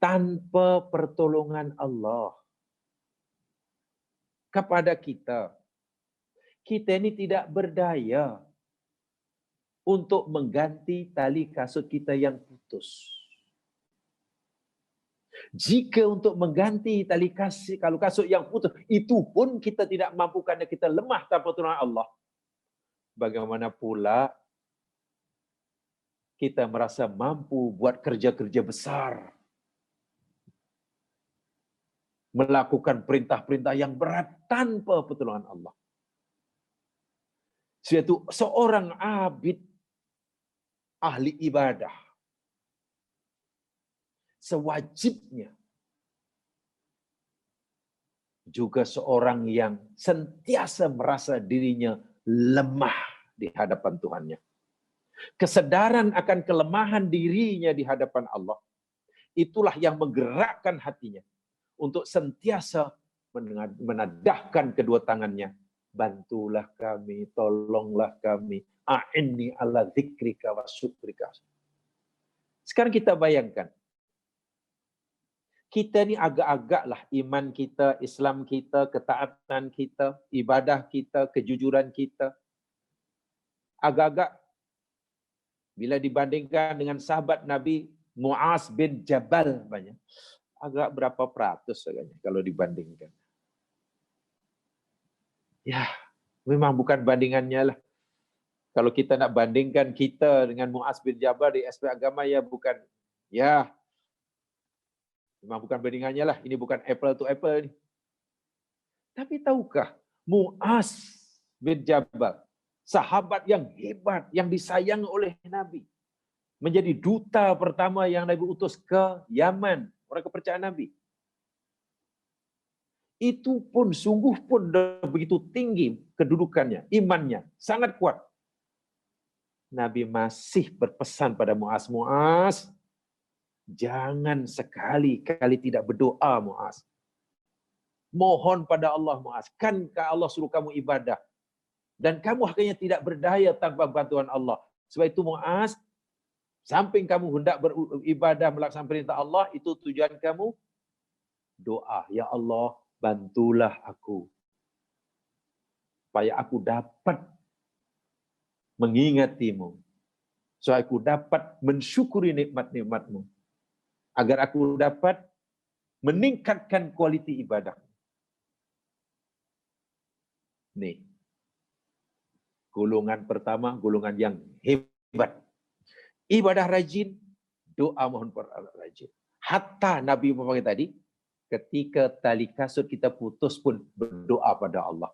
tanpa pertolongan Allah kepada kita ini tidak berdaya untuk mengganti tali kasut kita yang putus. Jika untuk mengganti tali kasut yang putus, itu pun kita tidak mampu karena kita lemah tanpa pertolongan Allah. Bagaimana pula kita merasa mampu buat kerja-kerja besar. Melakukan perintah-perintah yang berat tanpa pertolongan Allah. Suatu seorang abid ahli ibadah sewajibnya juga seorang yang sentiasa merasa dirinya lemah di hadapan Tuhannya. Kesadaran akan kelemahan dirinya di hadapan Allah, itulah yang menggerakkan hatinya untuk sentiasa menadahkan kedua tangannya. Bantulah kami, tolonglah kami. A'inni ala dzikrika wa syukrika. Sekarang kita bayangkan. Kita ni agak-agaklah iman kita, Islam kita, ketaatan kita, ibadah kita, kejujuran kita. Agak-agak bila dibandingkan dengan sahabat Nabi Mu'az bin Jabal banyak. Agak berapa peratus agaknya kalau dibandingkan. Ya, memang bukan bandingannya lah. Kalau kita nak bandingkan kita dengan Mu'az bin Jabal di aspek agama, ya bukan. Ya, Memang bukan bandingannya lah, ini bukan apple to apple. Tapi tahukah, Mu'az bin Jabal, sahabat yang hebat, yang disayang oleh Nabi, menjadi duta pertama yang Nabi utus ke Yaman, orang kepercayaan Nabi. Itu pun sungguh pun begitu tinggi kedudukannya, imannya, sangat kuat. Nabi masih berpesan pada Mu'az, Mu'az, jangan sekali-kali tidak berdoa, Mu'az. Mohon pada Allah, Mu'az. Kan Allah suruh kamu ibadah. Dan kamu akhirnya tidak berdaya tanpa bantuan Allah. Sebab itu Mu'az, samping kamu hendak beribadah melaksanakan perintah Allah, itu tujuan kamu doa. Ya Allah, bantulah aku. Supaya aku dapat mengingatimu. Supaya aku dapat mensyukuri nikmat-nikmatmu. Agar aku dapat meningkatkan kualiti ibadah. Nih. Golongan pertama, golongan yang hebat. Ibadah rajin, doa mohon rajin. Hatta Nabi Muhammad tadi, ketika tali kasut kita putus pun berdoa pada Allah.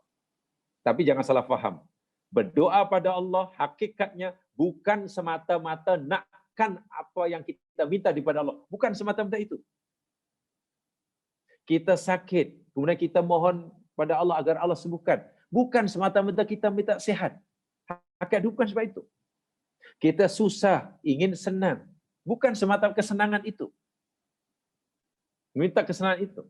Tapi jangan salah faham. Berdoa pada Allah, hakikatnya bukan semata-mata nakkan apa yang kita minta daripada Allah. Bukan semata-mata itu. Kita sakit, kemudian kita mohon pada Allah agar Allah sembuhkan. Bukan semata-mata kita minta sehat. Hakikat bukan sebab itu. Kita susah, ingin senang. Bukan semata kesenangan itu. Minta kesenangan itu.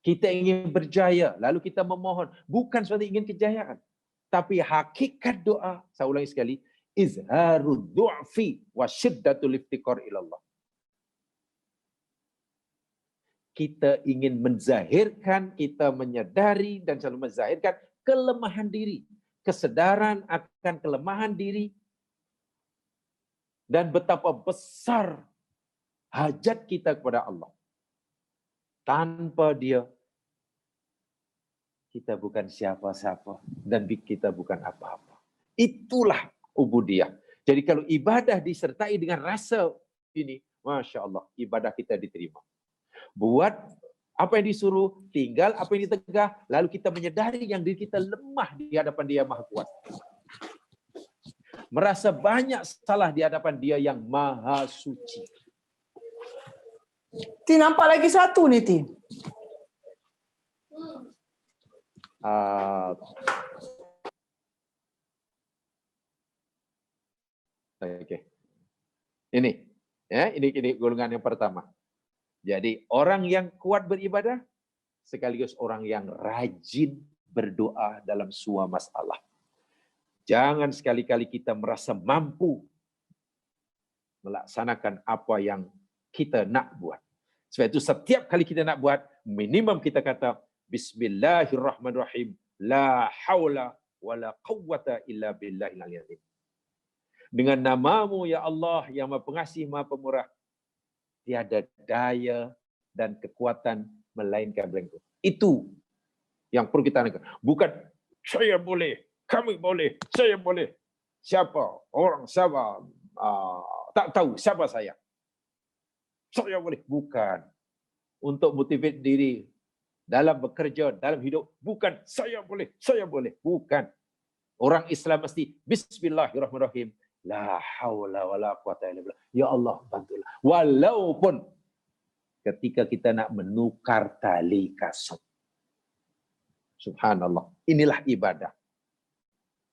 Kita ingin berjaya, lalu kita memohon. Bukan semata ingin kejayaan. Tapi hakikat doa, saya ulangi sekali, izharud du'fi wa syiddatul iftiqar ilallah. Kita ingin menzahirkan, kita menyadari dan selalu menzahirkan kelemahan diri. Kesadaran akan kelemahan diri dan betapa besar hajat kita kepada Allah. Tanpa Dia, kita bukan siapa-siapa dan kita bukan apa-apa. Itulah ubudiyah. Jadi kalau ibadah disertai dengan rasa ini, Masya Allah, ibadah kita diterima. Buat apa yang disuruh, tinggal apa yang ditegah, lalu kita menyadari yang diri kita lemah di hadapan Dia Maha Kuat. Merasa banyak salah di hadapan Dia yang Maha Suci. Ti, nampak lagi satu nih, Ti. Oke. Ini golongan yang pertama. Jadi orang yang kuat beribadah sekaligus orang yang rajin berdoa dalam semua masalah. Jangan sekali-kali kita merasa mampu melaksanakan apa yang kita nak buat. Sebab itu setiap kali kita nak buat, minimum kita kata Bismillahirrahmanirrahim. La haula wa la quwwata illa billahil aliyyil azim. Dengan namamu ya Allah yang Maha Pengasih, Maha Pemurah, tiada daya dan kekuatan melainkan Engkau. Itu yang perlu kita lakukan. Bukan saya boleh, kami boleh, saya boleh. Siapa? Orang siapa? Tak tahu siapa saya. Saya boleh. Bukan. Untuk motivate diri dalam bekerja, dalam hidup. Bukan saya boleh, saya boleh. Bukan. Orang Islam mesti Bismillahirrahmanirrahim. La haula wa la quwata illa billah. Ya Allah, bantulah. Walaupun ketika kita nak menukar tali kasut. Subhanallah. Inilah ibadah.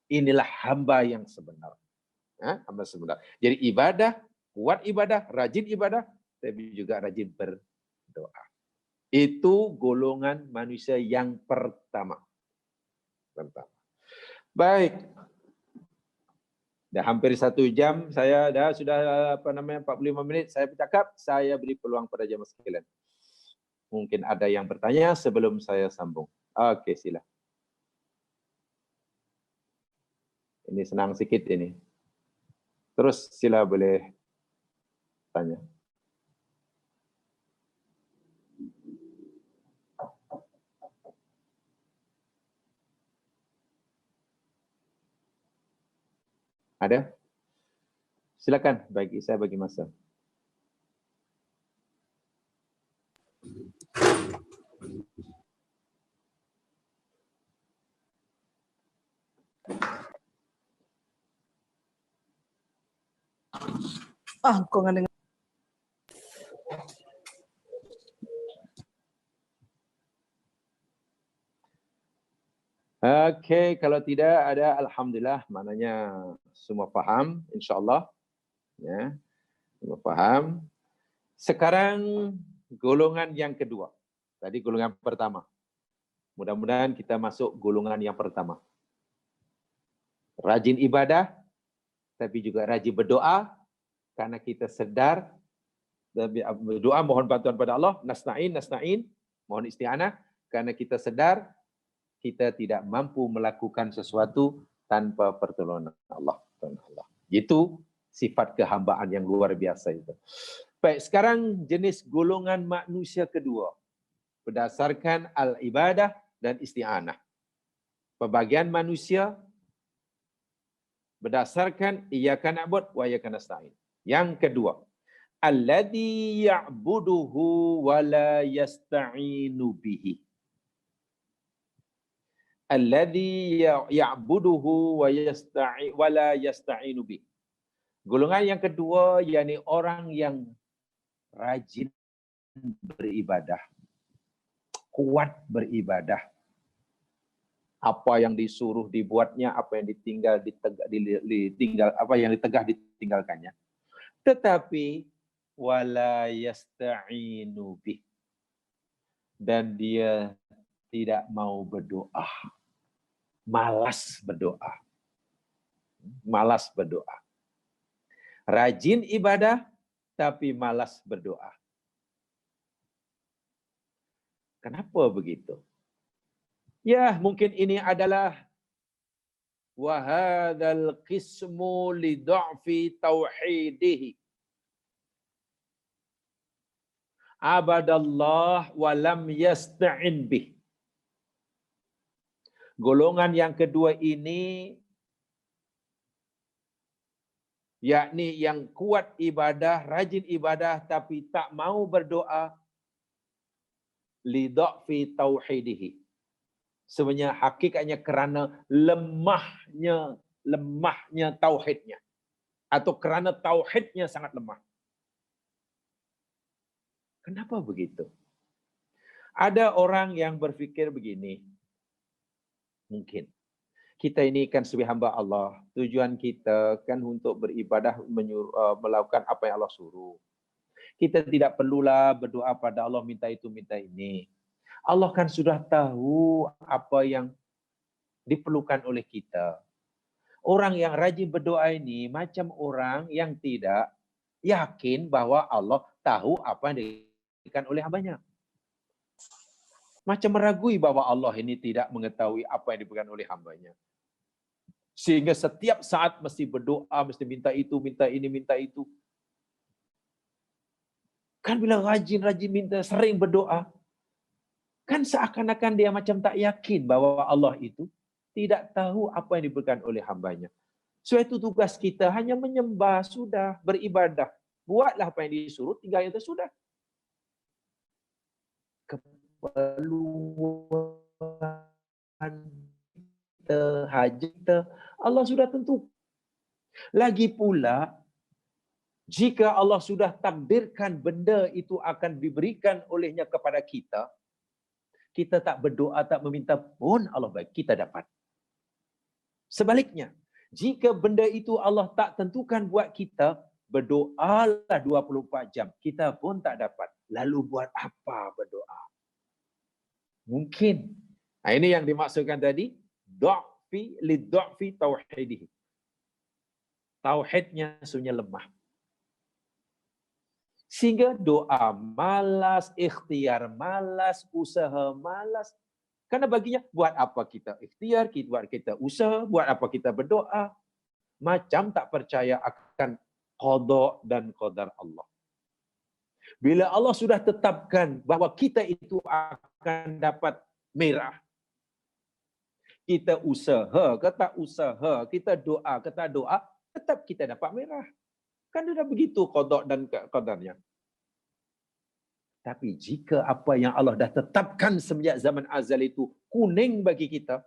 Inilah hamba yang sebenar. Hamba sebenar. Jadi ibadah, kuat ibadah, rajin ibadah, tapi juga rajin berdoa. Itu golongan manusia yang pertama. Baik. Dah hampir 1 jam, saya sudah 45 menit saya bercakap, saya beri peluang pada jemaah sekalian. Mungkin ada yang bertanya sebelum saya sambung. Oke, sila. Ini senang sikit ini. Terus sila boleh tanya. Ada? Silakan, saya bagi masa. Kau nggak dengar. Okey, kalau tidak ada alhamdulillah, maknanya semua faham insya-Allah. Ya, semua faham. Sekarang golongan yang kedua. Tadi golongan pertama. Mudah-mudahan kita masuk golongan yang pertama. Rajin ibadah, tapi juga rajin berdoa, karena kita sedar berdoa mohon bantuan pada Allah, nasta'in, mohon isti'anah, karena kita sedar kita tidak mampu melakukan sesuatu tanpa pertolongan Allah. Itu sifat kehambaan yang luar biasa itu. Baik, sekarang jenis golongan manusia kedua. Berdasarkan al-ibadah dan isti'anah. Pembagian manusia berdasarkan iyyaka na'budu wa iyyaka nasta'in. Yang kedua, alladzi ya'buduhu wa la yasta'inu bihi. Alladzi ya'buduhu wa la yasta'inu bihi. Golongan yang kedua, yakni orang yang rajin beribadah, kuat beribadah. Apa yang disuruh dibuatnya, apa yang ditinggalkannya. Tetapi wala yasta'inu bih, dan dia tidak mau berdoa. Malas berdoa. Malas berdoa. Rajin ibadah tapi malas berdoa. Kenapa begitu? Ya, mungkin ini adalah wa hadzal qismu li dha'fi tauhidihi. Abadallah wa lam yasta'in bih. Golongan yang kedua ini, yakni yang kuat ibadah, rajin ibadah tapi tak mau berdoa, li dha'fi tauhidihi. Sebenarnya hakikatnya kerana lemahnya tauhidnya, atau kerana tauhidnya sangat lemah. Kenapa begitu? Ada orang yang berfikir begini, mungkin kita ini kan sebagai hamba Allah, tujuan kita kan untuk beribadah, melakukan apa yang Allah suruh. Kita tidak perlulah berdoa pada Allah minta itu minta ini. Allah kan sudah tahu apa yang diperlukan oleh kita. Orang yang rajin berdoa ini macam orang yang tidak yakin bahwa Allah tahu apa yang diberikan oleh hambanya. Macam meragui bahwa Allah ini tidak mengetahui apa yang diberikan oleh hambanya. Sehingga setiap saat mesti berdoa, mesti minta itu, minta ini, minta itu. Kan bila rajin-rajin minta, sering berdoa, kan seakan-akan dia macam tak yakin bahwa Allah itu tidak tahu apa yang diberikan oleh hambanya. Suatu tugas kita hanya menyembah, sudah, beribadah. Buatlah apa yang disuruh, tinggal itu sudah. Keperluan kita, hajat kita, Allah sudah tentu. Lagi pula, jika Allah sudah takdirkan benda itu akan diberikan olehnya kepada kita, kita tak berdoa, tak meminta pun Allah bagi, kita dapat. Sebaliknya, jika benda itu Allah tak tentukan buat kita, berdoalah 24 jam, kita pun tak dapat. Lalu buat apa berdoa? Mungkin. Ini yang dimaksudkan tadi, lidha'fi tauhidihi. Tauhidnya sebenarnya lemah. Sehingga doa malas, ikhtiar malas, usaha malas. Karena baginya, buat apa kita ikhtiar, buat kita usaha, buat apa kita berdoa. Macam tak percaya akan qada dan qadar Allah. Bila Allah sudah tetapkan bahawa kita itu akan dapat merah, kita usaha ke tak usaha, kita doa ke tak doa, tetap kita dapat merah. Kan sudah begitu qada dan qadarnya. Tapi jika apa yang Allah dah tetapkan semenjak zaman azal itu kuning bagi kita,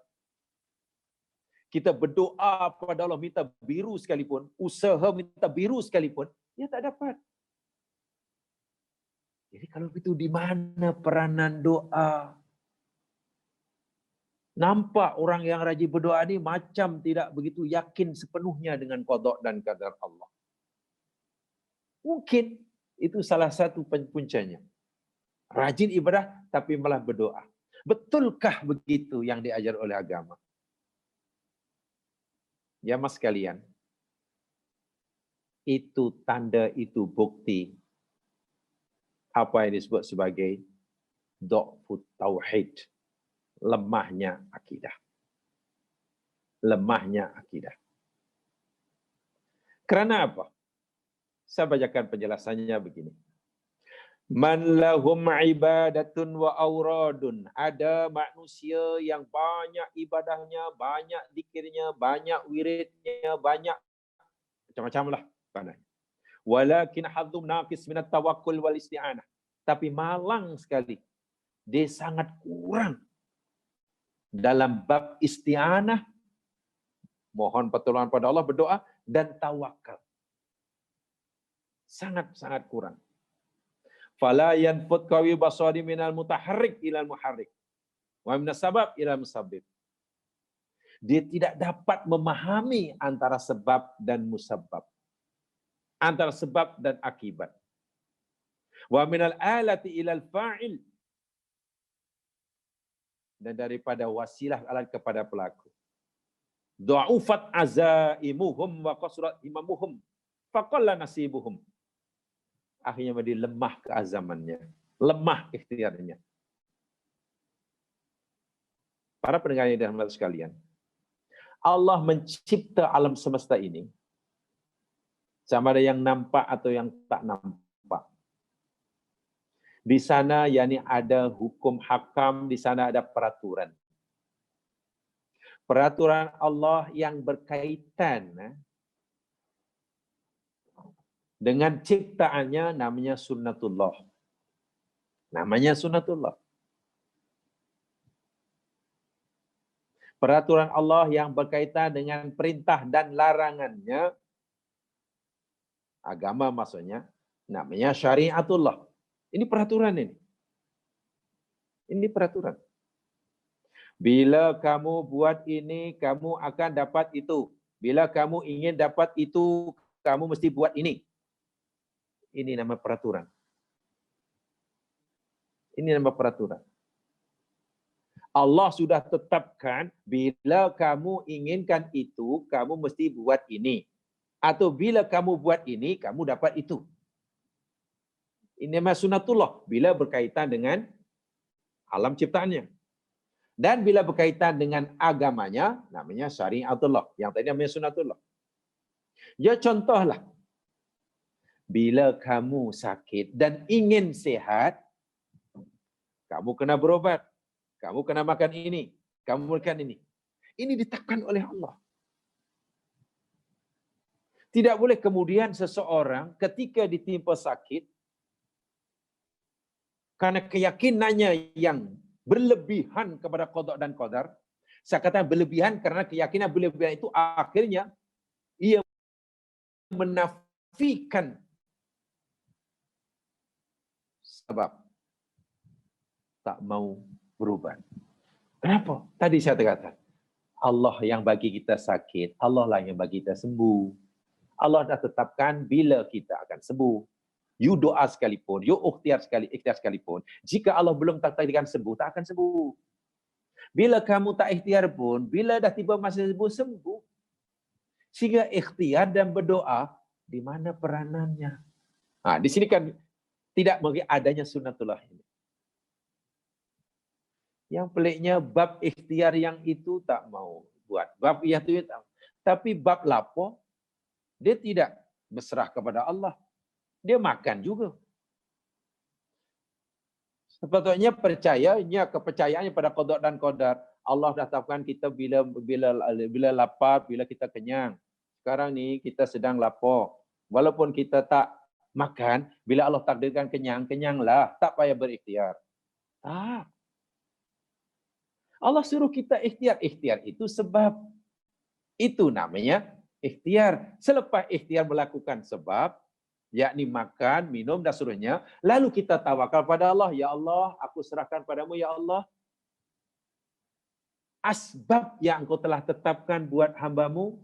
kita berdoa kepada Allah minta biru sekalipun, usaha minta biru sekalipun, Dia tak dapat. Jadi kalau itu di mana peranan doa? Nampak orang yang rajin berdoa ni macam tidak begitu yakin sepenuhnya dengan qada dan qadar Allah. Mungkin itu salah satu puncanya. Rajin ibadah tapi malah berdoa. Betulkah begitu yang diajar oleh agama? Ya mas sekalian, itu tanda, itu bukti apa yang disebut sebagai dha'fut tauhid, lemahnya akidah. Lemahnya akidah. Kerana apa? Saya bacakan penjelasannya begini. Man lahum ibadatun wa auradun. Ada manusia yang banyak ibadahnya, banyak zikirnya, banyak wiridnya, banyak macam-macam lah. Walakin hadzum naqis minat tawakkul wal isti'anah. Tapi malang sekali. Dia sangat kurang dalam bab isti'anah, mohon pertolongan pada Allah, berdoa, dan tawakal. Sangat-sangat kurang. Fala yanfut qawi basari minal mutaharrik ilal muharrik. Wa minas sabab ilal musabbib. Dia tidak dapat memahami antara sebab dan musabbab. Antara sebab dan akibat. Wa minal alati ilal fa'il. Dan daripada wasilah alat kepada pelaku. Du'ufat azaimuhum wa qasrat imamuhum. Faqalla nasibuhum. Akhirnya menjadi lemah keazamannya, lemah ikhtiarnya. Para pendengar yang dirahmati sekalian, Allah mencipta alam semesta ini, sama ada yang nampak atau yang tak nampak. Di sana yakni ada hukum hakam, di sana ada peraturan. Peraturan Allah yang berkaitan dengan ciptaannya namanya sunnatullah. Namanya sunnatullah. Peraturan Allah yang berkaitan dengan perintah dan larangannya, agama maksudnya, namanya syariatullah. Ini peraturan ini. Ini peraturan. Bila kamu buat ini, kamu akan dapat itu. Bila kamu ingin dapat itu, kamu mesti buat ini. Ini nama peraturan. Ini nama peraturan. Allah sudah tetapkan, bila kamu inginkan itu, kamu mesti buat ini. Atau bila kamu buat ini, kamu dapat itu. Ini nama sunnatullah. Bila berkaitan dengan alam ciptaannya. Dan bila berkaitan dengan agamanya, namanya syariatullah. Yang tadi namanya sunnatullah. Ya contohlah. Bila kamu sakit dan ingin sehat, kamu kena berobat. Kamu kena makan ini. Kamu makan ini. Ini ditetapkan oleh Allah. Tidak boleh kemudian seseorang ketika ditimpa sakit, karena keyakinannya yang berlebihan kepada qada dan qadar, saya kata berlebihan karena keyakinan berlebihan itu akhirnya ia menafikan sebab tak mau berubah. Kenapa? Tadi saya katakan, Allah yang bagi kita sakit, Allah lah yang bagi kita sembuh. Allah dah tetapkan bila kita akan sembuh. You doa sekalipun, you ikhtiar sekalipun, jika Allah belum takdirkan sembuh, tak akan sembuh. Bila kamu tak ikhtiar pun, bila dah tiba masa sembuh, sembuh. Sehingga ikhtiar dan berdoa, di mana peranannya? Di sini kan tidak bagi adanya sunnatullah ini. Yang peliknya bab ikhtiar yang itu tak mau buat. Bab itu tak. Tapi bab lapo, dia tidak berserah kepada Allah. Dia makan juga. Sepatutnya percayanya, kepercayaannya pada qada dan qadar. Allah dah tetapkan kita bila lapar, bila kita kenyang. Sekarang ni kita sedang lapar. Walaupun kita tak makan, bila Allah takdirkan kenyang, kenyanglah. Tak payah berikhtiar. Tak. Allah suruh kita ikhtiar. Ikhtiar itu sebab. Itu namanya ikhtiar. Selepas ikhtiar melakukan sebab, yakni makan, minum dan seterusnya. Lalu kita tawakal pada Allah, ya Allah, aku serahkan padamu ya Allah. Asbab yang engkau telah tetapkan buat hambamu,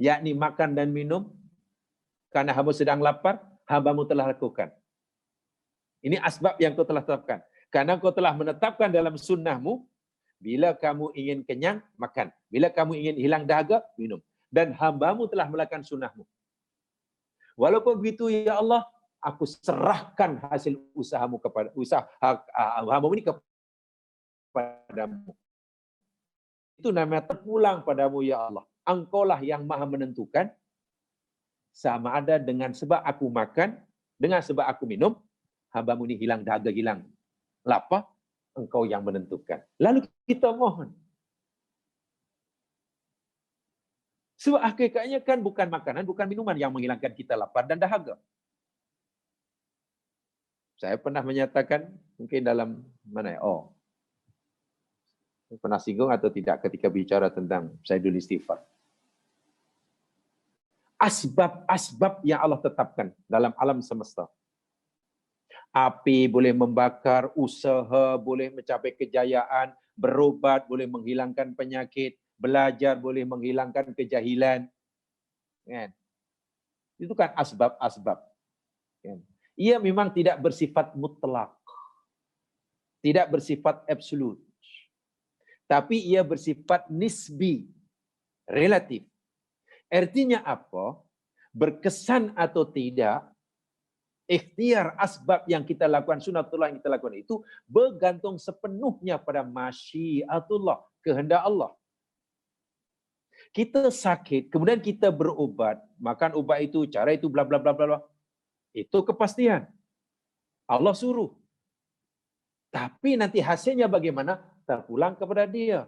yakni makan dan minum, karena hamba sedang lapar, hambamu telah lakukan. Ini asbab yang kau telah tetapkan. Karena kau telah menetapkan dalam sunnahmu, bila kamu ingin kenyang, makan. Bila kamu ingin hilang dahaga, minum. Dan hambamu telah melakukan sunnahmu. Walaupun begitu, ya Allah, aku serahkan hasil usahamu kepada hambamu ini kepadamu. Itu namanya terpulang padamu, ya Allah. Engkaulah yang maha menentukan, sama ada dengan sebab aku makan, dengan sebab aku minum, hambamu ini hilang dahaga, hilang lapar, engkau yang menentukan. Lalu kita mohon. Sebab hakikatnya kan bukan makanan, bukan minuman yang menghilangkan kita lapar dan dahaga. Saya pernah menyatakan, mungkin dalam mana ya? Oh, pernah singgung atau tidak ketika bicara tentang Sayyidul Istighfar. Asbab-asbab yang Allah tetapkan dalam alam semesta. Api boleh membakar, usaha boleh mencapai kejayaan, berobat boleh menghilangkan penyakit, belajar boleh menghilangkan kejahilan. Kan? Itu kan asbab-asbab. Kan? Ia memang tidak bersifat mutlak. Tidak bersifat absolut. Tapi ia bersifat nisbi, relatif. Artinya apa? Berkesan atau tidak, ikhtiar asbab yang kita lakukan, sunatullah yang kita lakukan itu bergantung sepenuhnya pada masyiatullah, kehendak Allah. Kita sakit, kemudian kita berobat, makan ubat itu, cara itu, bla bla bla bla. Itu kepastian. Allah suruh. Tapi nanti hasilnya bagaimana? Terpulang kepada dia.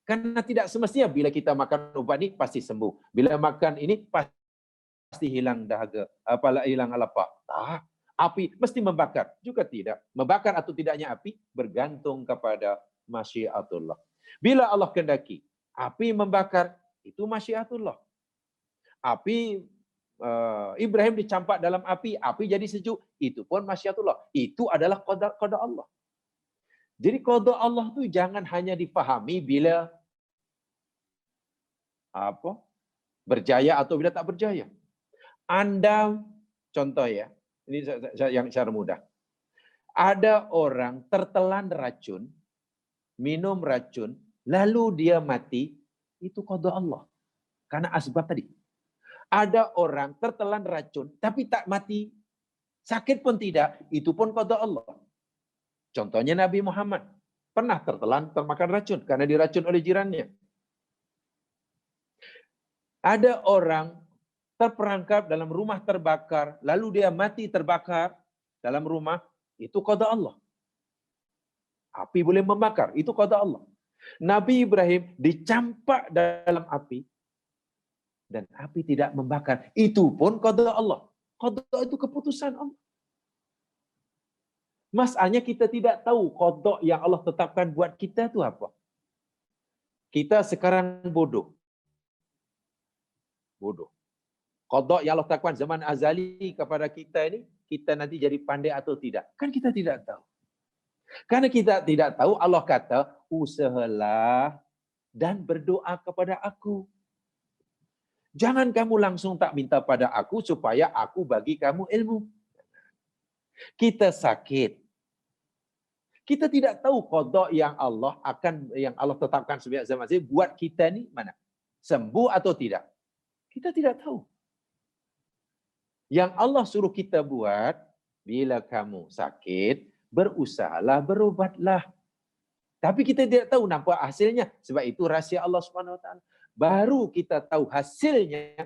Karena tidak semestinya bila kita makan ubat ini pasti sembuh. Bila makan ini pasti hilang dahaga, apalah hilang lapar. Tak. Api mesti membakar. Juga tidak. Membakar atau tidaknya api bergantung kepada masyiatullah. Bila Allah kehendaki api membakar, itu masyiatullah. Api Ibrahim dicampak dalam api jadi sejuk, itu pun masyiatullah. Itu adalah qadar Allah. Jadi qadar Allah itu jangan hanya difahami bila berjaya atau bila tak berjaya. Anda, contoh ya, ini yang secara mudah. Ada orang tertelan racun, minum racun, lalu dia mati, itu qadar Allah. Karena asbab tadi. Ada orang tertelan racun, tapi tak mati, sakit pun tidak, itu pun qadar Allah. Contohnya Nabi Muhammad. Pernah termakan racun, karena diracun oleh jirannya. Ada orang terperangkap dalam rumah terbakar, lalu dia mati terbakar dalam rumah, itu qadar Allah. Api boleh membakar, itu qadar Allah. Nabi Ibrahim dicampak dalam api, dan api tidak membakar. Itu pun qadar Allah. Qadar itu keputusan Allah. Masalahnya kita tidak tahu qadar yang Allah tetapkan buat kita itu apa. Kita sekarang bodoh. Qadar yang Allah tetapkan zaman azali kepada kita ini, kita nanti jadi pandai atau tidak. Kan kita tidak tahu. Karena kita tidak tahu, Allah kata, usahalah dan berdoa kepada aku. Jangan kamu langsung tak minta pada aku supaya aku bagi kamu ilmu. Kita sakit. Kita tidak tahu qada yang Allah tetapkan sebagai zaman ini buat kita ni mana? Sembuh atau tidak? Kita tidak tahu. Yang Allah suruh kita buat, bila kamu sakit, berusahalah, berobatlah. Tapi kita tidak tahu nampak hasilnya. Sebab itu rahsia Allah SWT. Baru kita tahu hasilnya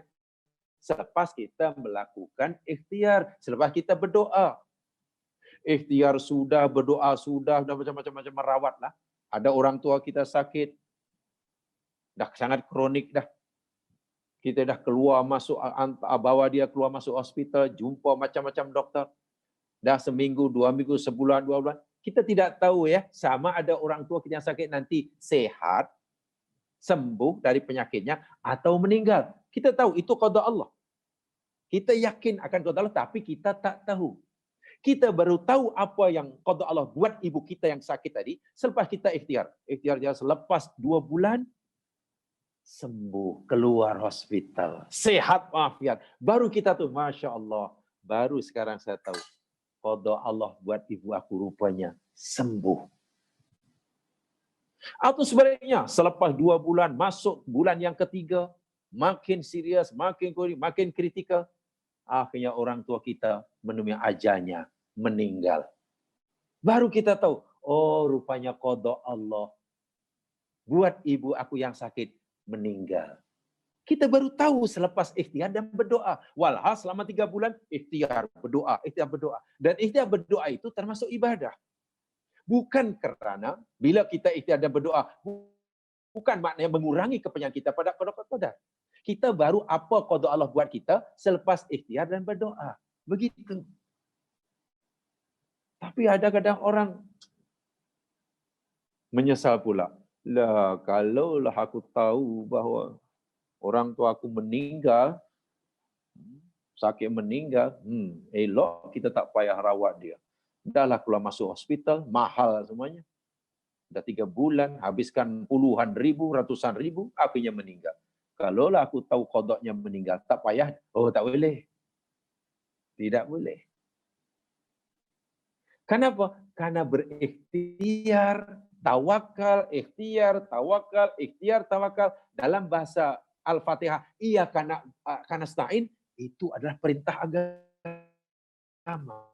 selepas kita melakukan ikhtiar, selepas kita berdoa. Ikhtiar sudah, berdoa sudah macam-macam merawatlah. Ada orang tua kita sakit, dah sangat kronik dah. Kita dah keluar masuk, bawa dia keluar masuk hospital, jumpa macam-macam doktor. Dah seminggu, 2 minggu, sebulan, 2 bulan. Kita tidak tahu ya, sama ada orang tua kita yang sakit nanti sehat, sembuh dari penyakitnya atau meninggal. Kita tahu itu qada Allah. Kita yakin akan qada Allah, tapi kita tak tahu. Kita baru tahu apa yang qada Allah buat ibu kita yang sakit tadi selepas kita ikhtiar. Ikhtiarnya selepas 2 bulan, sembuh, keluar hospital, sehat walafiat. Baru kita tuh, Masya Allah, baru sekarang saya tahu. Qada Allah buat ibu aku rupanya sembuh. Atau sebaliknya, selepas 2 bulan, masuk bulan yang ketiga, makin serius, makin kritikal, akhirnya orang tua kita menemui ajalnya, meninggal. Baru kita tahu, oh rupanya qada Allah buat ibu aku yang sakit meninggal. Kita baru tahu selepas ikhtiar dan berdoa. Walhal selama 3 bulan, ikhtiar berdoa. Dan ikhtiar berdoa itu termasuk ibadah. Bukan kerana bila kita ikhtiar dan berdoa, bukan maknanya mengurangi kepentingan kita pada qada. Kita baru apa qada Allah buat kita selepas ikhtiar dan berdoa. Begitu. Tapi ada kadang orang menyesal pula. Lah, kalaulah aku tahu bahawa orang tua aku meninggal, sakit meninggal, elok kita tak payah rawat dia. Dahlah keluar masuk hospital, mahal semuanya. Dah 3 bulan, habiskan puluhan ribu, ratusan ribu, akhirnya meninggal. Kalaulah aku tahu qadanya meninggal, tak payah. Oh, tak boleh. Tidak boleh. Kenapa? Karena berikhtiar, tawakal, ikhtiar, tawakal. Dalam bahasa Al-Fatihah, iya kana nasta'in, itu adalah perintah agama.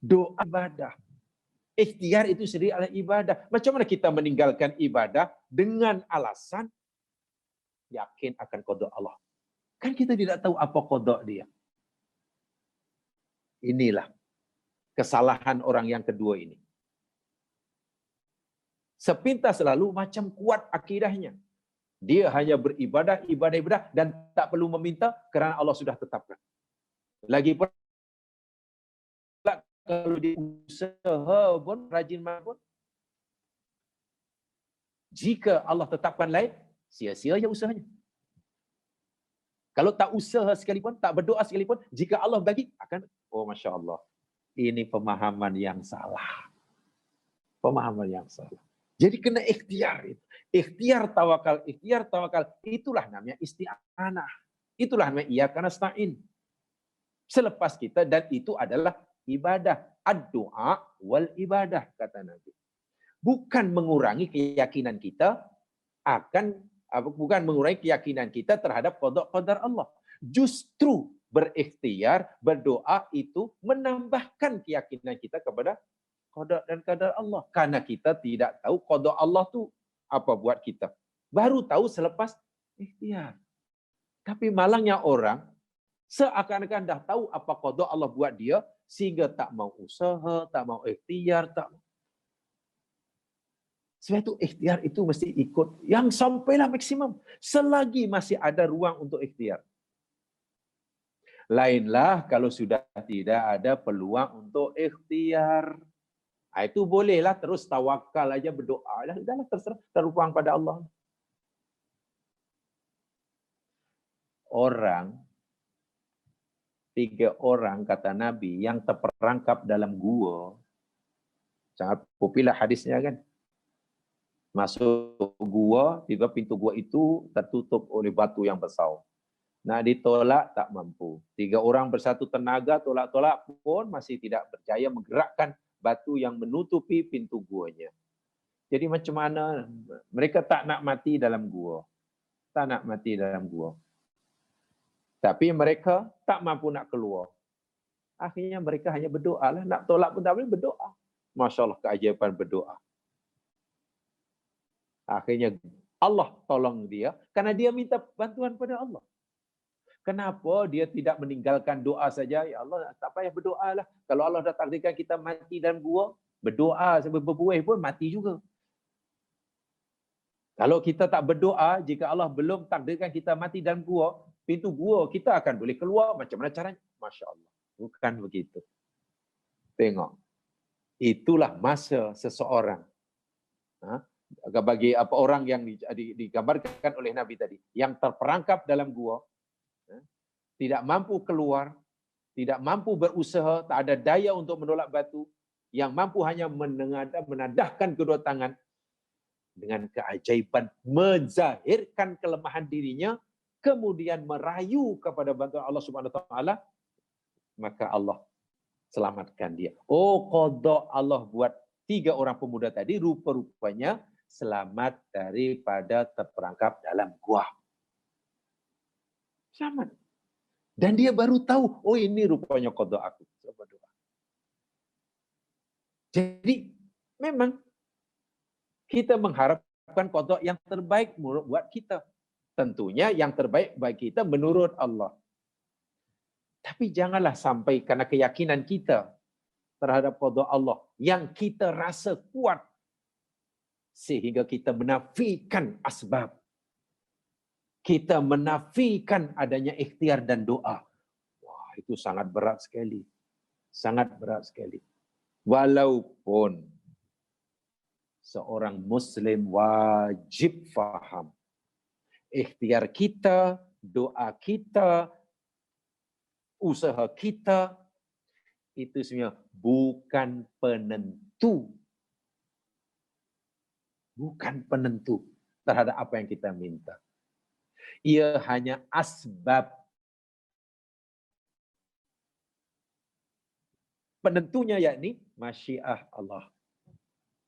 Doa ibadah. Ikhtiar itu sendiri adalah ibadah. Macam mana kita meninggalkan ibadah dengan alasan yakin akan qada Allah? Kan kita tidak tahu apa qada dia. Inilah kesalahan orang yang kedua ini. Sepintas lalu macam kuat akidahnya. Dia hanya beribadah, dan tak perlu meminta kerana Allah sudah tetapkan. Lagi pula kalau dia usaha pun, rajin pun, jika Allah tetapkan lain, sia-sia je usahanya. Kalau tak usaha sekalipun, tak berdoa sekalipun, jika Allah bagi, akan, oh Masya Allah, ini pemahaman yang salah. Pemahaman yang salah. Jadi kena ikhtiar. Ikhtiar tawakal, itulah namanya isti'anah. Itulah namanya iyyaka nasta'in. Selepas kita, dan itu adalah ibadah. Ad-du'a wal ibadah, kata Nabi. Bukan mengurangi keyakinan kita terhadap qada Allah. Justru berikhtiar, berdoa itu menambahkan keyakinan kita kepada qada dan qadar Allah. Karena kita tidak tahu qada Allah tu apa buat kita. Baru tahu selepas ikhtiar. Tapi malangnya orang seakan-akan dah tahu apa qada Allah buat dia, sehingga tak mau usaha, tak mau ikhtiar, tak mau. Sebab itu ikhtiar itu mesti ikut yang sampailah maksimum. Selagi masih ada ruang untuk ikhtiar. Lainlah kalau sudah tidak ada peluang untuk ikhtiar. Itu bolehlah terus tawakal aja, berdoa. Sudahlah, terserah, terupang pada Allah. Tiga orang kata Nabi yang terperangkap dalam gua. Sangat popular hadisnya kan. Masuk gua, tiba pintu gua itu tertutup oleh batu yang besar. Nak ditolak tak mampu. 3 orang bersatu tenaga tolak-tolak pun masih tidak berjaya menggerakkan batu yang menutupi pintu guanya. Jadi macam mana? Mereka tak nak mati dalam gua. Tak nak mati dalam gua. Tapi mereka tak mampu nak keluar. Akhirnya mereka hanya berdoa lah. Nak tolak pun tak boleh, berdoa. Masya Allah, keajaiban berdoa. Akhirnya Allah tolong dia karena dia minta bantuan pada Allah. Kenapa dia tidak meninggalkan doa saja? Ya Allah, tak payah berdoa lah. Kalau Allah dah takdirkan kita mati dalam gua, berdoa sampai berbuih pun mati juga. Kalau kita tak berdoa, jika Allah belum takdirkan kita mati dalam gua, pintu gua kita akan boleh keluar. Macam mana caranya? Masya Allah. Bukan begitu. Tengok. Itulah masa seseorang. Bagi apa orang yang digambarkan oleh Nabi tadi, yang terperangkap dalam gua, tidak mampu keluar, tidak mampu berusaha, tak ada daya untuk menolak batu, yang mampu hanya menadahkan kedua tangan dengan keajaiban menzahirkan kelemahan dirinya, kemudian merayu kepada bantuan Allah Subhanahu wa taala, maka Allah selamatkan dia. Oh, qada Allah buat 3 orang pemuda tadi rupa-rupanya selamat daripada terperangkap dalam gua. Selamat. Dan dia baru tahu, oh ini rupanya qada aku. Coba doa. Jadi memang kita mengharapkan qada yang terbaik buat kita. Tentunya yang terbaik bagi kita menurut Allah. Tapi janganlah sampai karena keyakinan kita terhadap qada Allah yang kita rasa kuat sehingga kita menafikan asbab. Kita menafikan adanya ikhtiar dan doa. Wah, itu sangat berat sekali. Sangat berat sekali. Walaupun seorang muslim wajib faham ikhtiar kita, doa kita, usaha kita itu sebenarnya bukan penentu. Bukan penentu terhadap apa yang kita minta. Ia hanya asbab. Penentunya yakni masyiah Allah.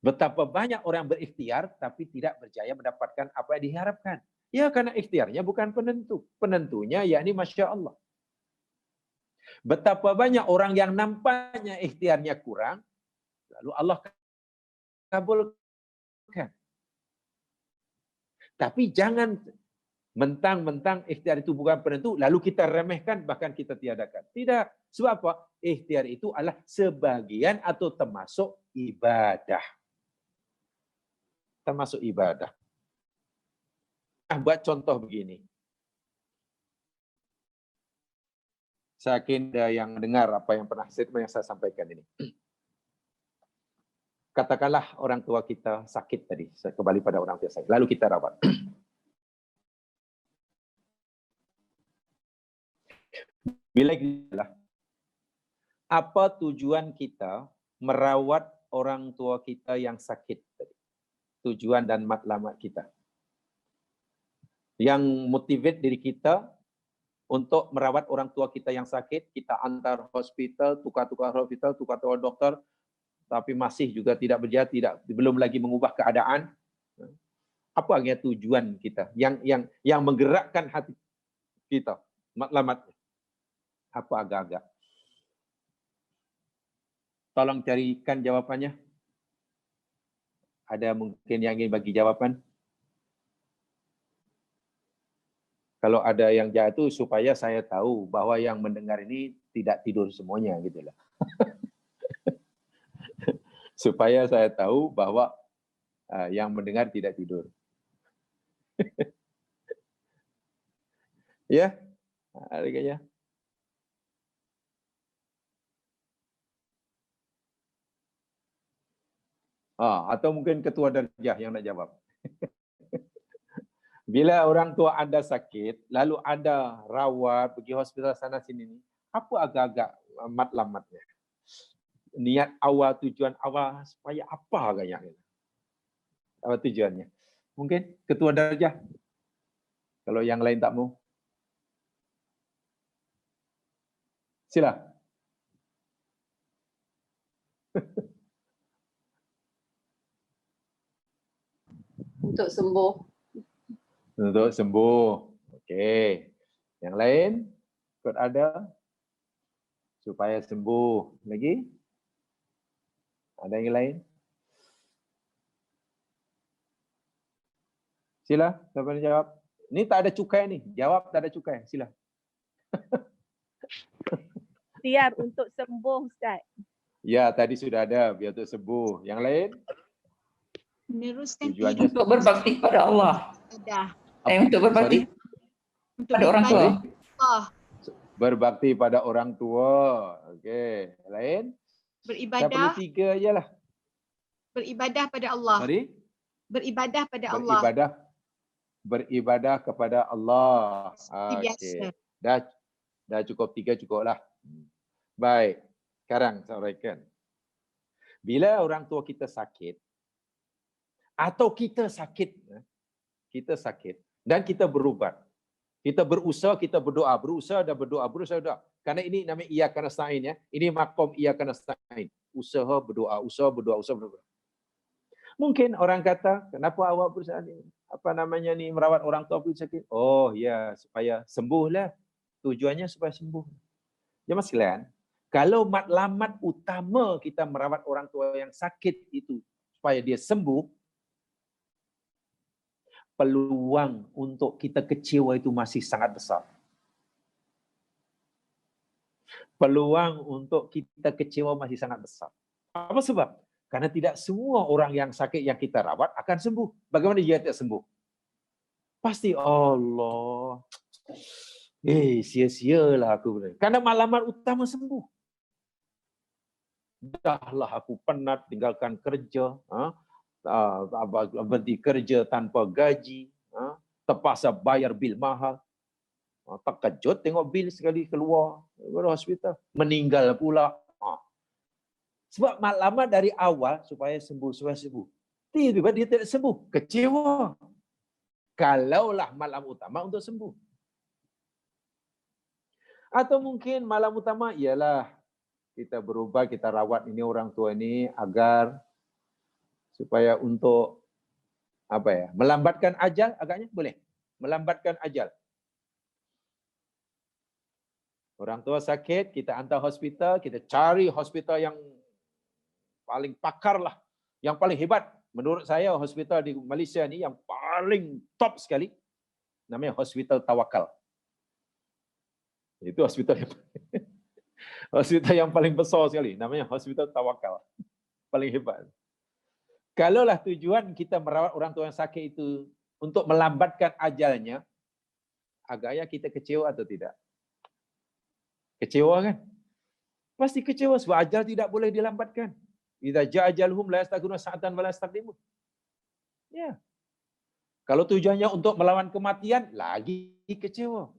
Betapa banyak orang berikhtiar tapi tidak berjaya mendapatkan apa yang diharapkan. Ya karena ikhtiarnya bukan penentu. Penentunya yakni masya Allah. Betapa banyak orang yang nampaknya ikhtiarnya kurang, lalu Allah kabulkan. Tapi jangan mentang-mentang ikhtiar itu bukan penentu, lalu kita remehkan, bahkan kita tiadakan. Tidak. Sebab apa? Ikhtiar itu adalah sebagian atau termasuk ibadah. Termasuk ibadah. Nah, buat contoh begini. Saya yakin ada yang dengar apa yang pernah statement yang saya sampaikan ini. Katakanlah orang tua kita sakit tadi. Saya kembali pada orang tua sakit. Lalu kita rawat. Bila kita, apa tujuan kita merawat orang tua kita yang sakit tadi? Tujuan dan matlamat kita. Yang motivate diri kita untuk merawat orang tua kita yang sakit, kita antar hospital, tukar-tukar hospital, tukar-tukar dokter, tapi masih juga tidak berjaya, belum lagi mengubah keadaan. Apa agaknya tujuan kita? Yang menggerakkan hati kita, matlamatnya. Apa agak-agak? Tolong carikan jawabannya. Ada mungkin yang ingin bagi jawaban? Kalau ada yang jatuh supaya saya tahu bahwa yang mendengar ini tidak tidur semuanya gitulah. Supaya saya tahu bahwa yang mendengar tidak tidur. Ya, harganya. Atau mungkin ketua darjah yang nak jawab. Bila orang tua Anda sakit, lalu Anda rawat, pergi hospital sana sini, apa agak-agak matlamatnya? Niat awal, tujuan awal, supaya apa agaknya? Apa tujuannya? Mungkin ketua darjah. Kalau yang lain tak mau. Sila. Untuk sembuh. Untuk sembuh. Okey. Yang lain? Ikut ada? Supaya sembuh. Lagi? Ada yang lain? Sila, siapa yang jawab? Ini tak ada cukai ni. Jawab tak ada cukai. Sila. Ikhtiar untuk sembuh, Ustaz. Ya, tadi sudah ada. Biar untuk sembuh. Yang lain? Meneruskan Tujuannya Untuk berbakti pada Allah. ibadah. Untuk berbakti Untuk pada orang tua. beribadah. berbakti pada orang tua. Okey. Yang lain? Saya perlu Beribadah, 3 je lah. beribadah pada Allah. Mari. Beribadah pada Allah. Beribadah kepada Allah. Seperti biasa. Dah Dah cukup 3 cukuplah. Baik. Sekarang saya uraikan. Bila orang tua kita sakit atau kita sakit dan kita berubat. Kita berusaha, kita berdoa, berusaha dan berdoa, berusaha doa. Karena ini namanya iyyaka nasta'in ya. Ini makom iyyaka nasta'in. Usaha berdoa, usaha berdoa, usaha berdoa. Mungkin orang kata, kenapa awak berusaha ni? Merawat orang tua pun sakit? Oh ya, supaya sembuhlah. Tujuannya supaya sembuh. Jemaah sekalian, kalau matlamat utama kita merawat orang tua yang sakit itu supaya dia sembuh, peluang untuk kita kecewa itu masih sangat besar. Peluang untuk kita kecewa masih sangat besar. Apa sebab? Karena tidak semua orang yang sakit yang kita rawat akan sembuh. Bagaimana dia tidak sembuh? Pasti Allah. Sia-sialah aku. Karena matlamat utama sembuh. Dahlah aku penat tinggalkan kerja. Berhenti kerja tanpa gaji. Terpaksa bayar bil mahal. Terkejut tengok bil sekali keluar dari hospital. Meninggal pula. Sebab matlamat dari awal supaya sembuh. Tiba-tiba dia tidak sembuh. Kecewa. Kalaulah malam utama untuk sembuh. Atau mungkin malam utama ialah kita berubah, kita rawat ini orang tua ini agar supaya untuk melambatkan ajal agaknya boleh. Melambatkan ajal. Orang tua sakit, kita hantar hospital, kita cari hospital yang paling pakar lah, yang paling hebat. Menurut saya hospital di Malaysia ni yang paling top sekali namanya Hospital Tawakal. Itu hospital yang paling besar sekali, namanya Hospital Tawakal. Paling hebat. Kalaulah tujuan kita merawat orang tua yang sakit itu untuk melambatkan ajalnya, agaknya kita kecewa atau tidak? Kecewa kan? Pasti kecewa sebab ajal tidak boleh dilambatkan. Idza ja'a ajaluhum la yastaghfiruna sa'atan wa la yastaqdimun. Ya. Kalau tujuannya untuk melawan kematian, lagi kecewa.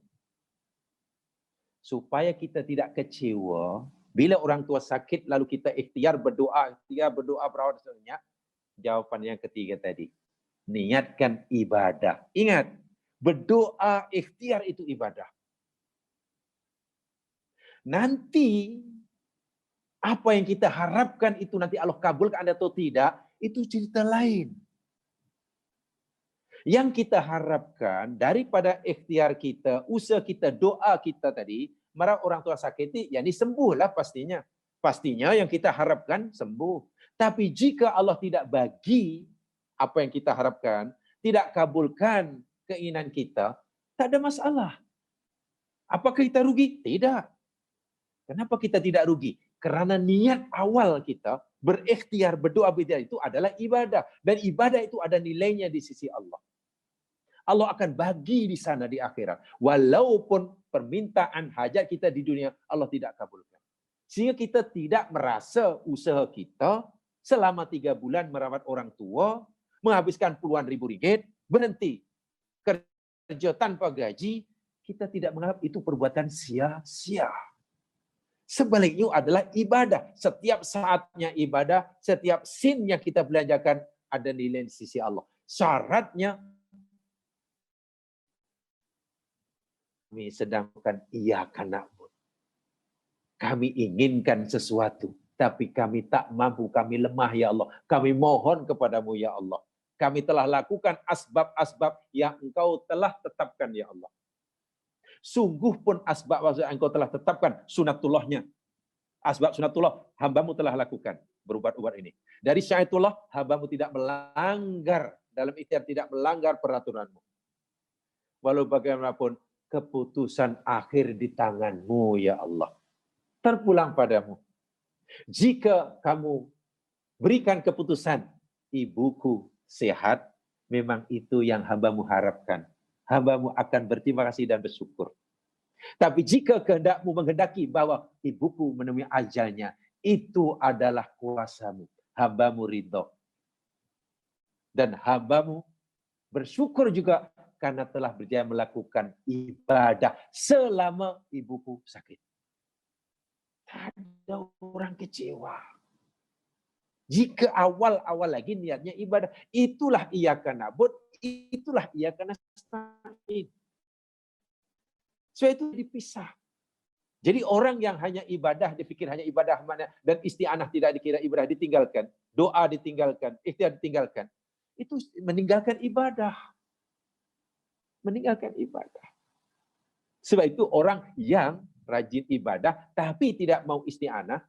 Supaya kita tidak kecewa, bila orang tua sakit lalu kita ikhtiar berdoa berawat sebenarnya, jawapan yang ketiga tadi. Niatkan ibadah. Ingat, berdoa ikhtiar itu ibadah. Nanti apa yang kita harapkan itu nanti Allah kabulkan atau tidak, itu cerita lain. Yang kita harapkan daripada ikhtiar kita, usaha kita, doa kita tadi, merawat orang tua sakit, yakni sembuhlah pastinya. Pastinya yang kita harapkan sembuh. Tapi jika Allah tidak bagi apa yang kita harapkan, tidak kabulkan keinginan kita, tak ada masalah. Apakah kita rugi? Tidak. Kenapa kita tidak rugi? Karena niat awal kita berikhtiar, berdoa berikhtiar itu adalah ibadah. Dan ibadah itu ada nilainya di sisi Allah. Allah akan bagi di sana di akhirat. Walaupun permintaan hajat kita di dunia Allah tidak kabulkan. Sehingga kita tidak merasa usaha kita selama 3 bulan merawat orang tua, menghabiskan puluhan ribu ringgit, berhenti kerja tanpa gaji, kita tidak menganggap itu perbuatan sia-sia. Sebaliknya adalah ibadah. Setiap saatnya ibadah, setiap sin yang kita belanjakan ada nilai di sisi Allah. Syaratnya kami sedang bukan iyyaka na'budu. Kami inginkan sesuatu, tapi kami tak mampu, kami lemah ya Allah. Kami mohon kepadamu ya Allah. Kami telah lakukan asbab-asbab yang Engkau telah tetapkan ya Allah. Sungguh pun asbab yang Engkau telah tetapkan, sunatullahnya. Asbab sunatullah, hambamu telah lakukan, berubat-ubat ini. Dari syaitullah, hambamu tidak melanggar, dalam ikhtiar tidak melanggar peraturanmu. Walau bagaimanapun, keputusan akhir di tanganmu ya Allah. Terpulang padamu. Jika kamu berikan keputusan, ibuku sehat, memang itu yang hambamu harapkan. Hambamu akan berterima kasih dan bersyukur. Tapi jika kehendakmu menghendaki bahwa ibuku menemui ajalnya, itu adalah kuasamu. Hambamu ridho. Dan hambamu bersyukur juga karena telah berjaya melakukan ibadah selama ibuku sakit. Ada orang kecewa. Jika awal-awal lagi niatnya ibadah, itulah iyyaka na'bud, itulah iyyaka nasta'in. So itu dipisah. Jadi orang yang hanya ibadah, dipikir hanya ibadah mana, dan isti'anah tidak dikira ibadah, ditinggalkan. Doa ditinggalkan, ikhtiar ditinggalkan. Itu meninggalkan ibadah. Meninggalkan ibadah. Sebab itu orang yang rajin ibadah, tapi tidak mau isti'anah,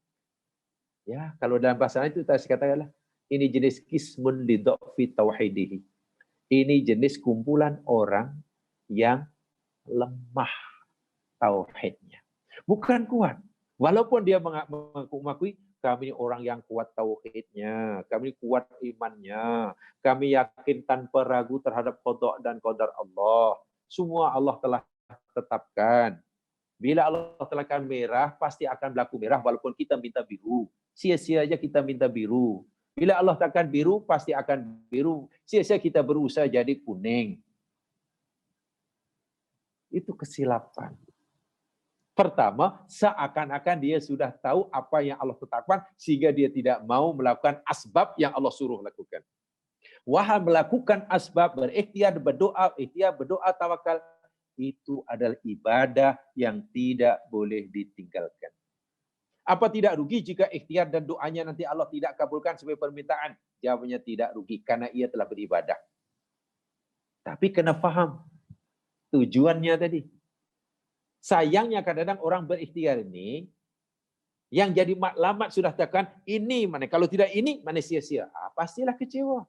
ya, kalau dalam bahasa itu saya katakanlah, ini jenis qismun li dha'fi tauhidihi. Ini jenis kumpulan orang yang lemah tauhidnya. Bukan kuat. Walaupun dia mengakui, kami orang yang kuat tauhidnya, kami kuat imannya, kami yakin tanpa ragu terhadap qada dan qadar Allah. Semua Allah telah tetapkan. Bila Allah tetapkan merah, pasti akan berlaku merah walaupun kita minta biru. Sia-sia aja kita minta biru. Bila Allah takkan biru, pasti akan biru. Sia-sia kita berusaha jadi kuning. Itu kesilapan. Pertama, seakan-akan dia sudah tahu apa yang Allah tetapkan, sehingga dia tidak mau melakukan asbab yang Allah suruh lakukan. Wahai melakukan asbab, berikhtiar, berdoa, tawakal, itu adalah ibadah yang tidak boleh ditinggalkan. Apa tidak rugi jika ikhtiar dan doanya nanti Allah tidak kabulkan sebagai permintaan? Jawabannya tidak rugi, karena ia telah beribadah. Tapi kena faham tujuannya tadi. Sayangnya kadang-kadang orang berikhtiar ini, yang jadi matlamat sudah tekan, ini mana, kalau tidak ini, mana sia-sia. Pastilah kecewa.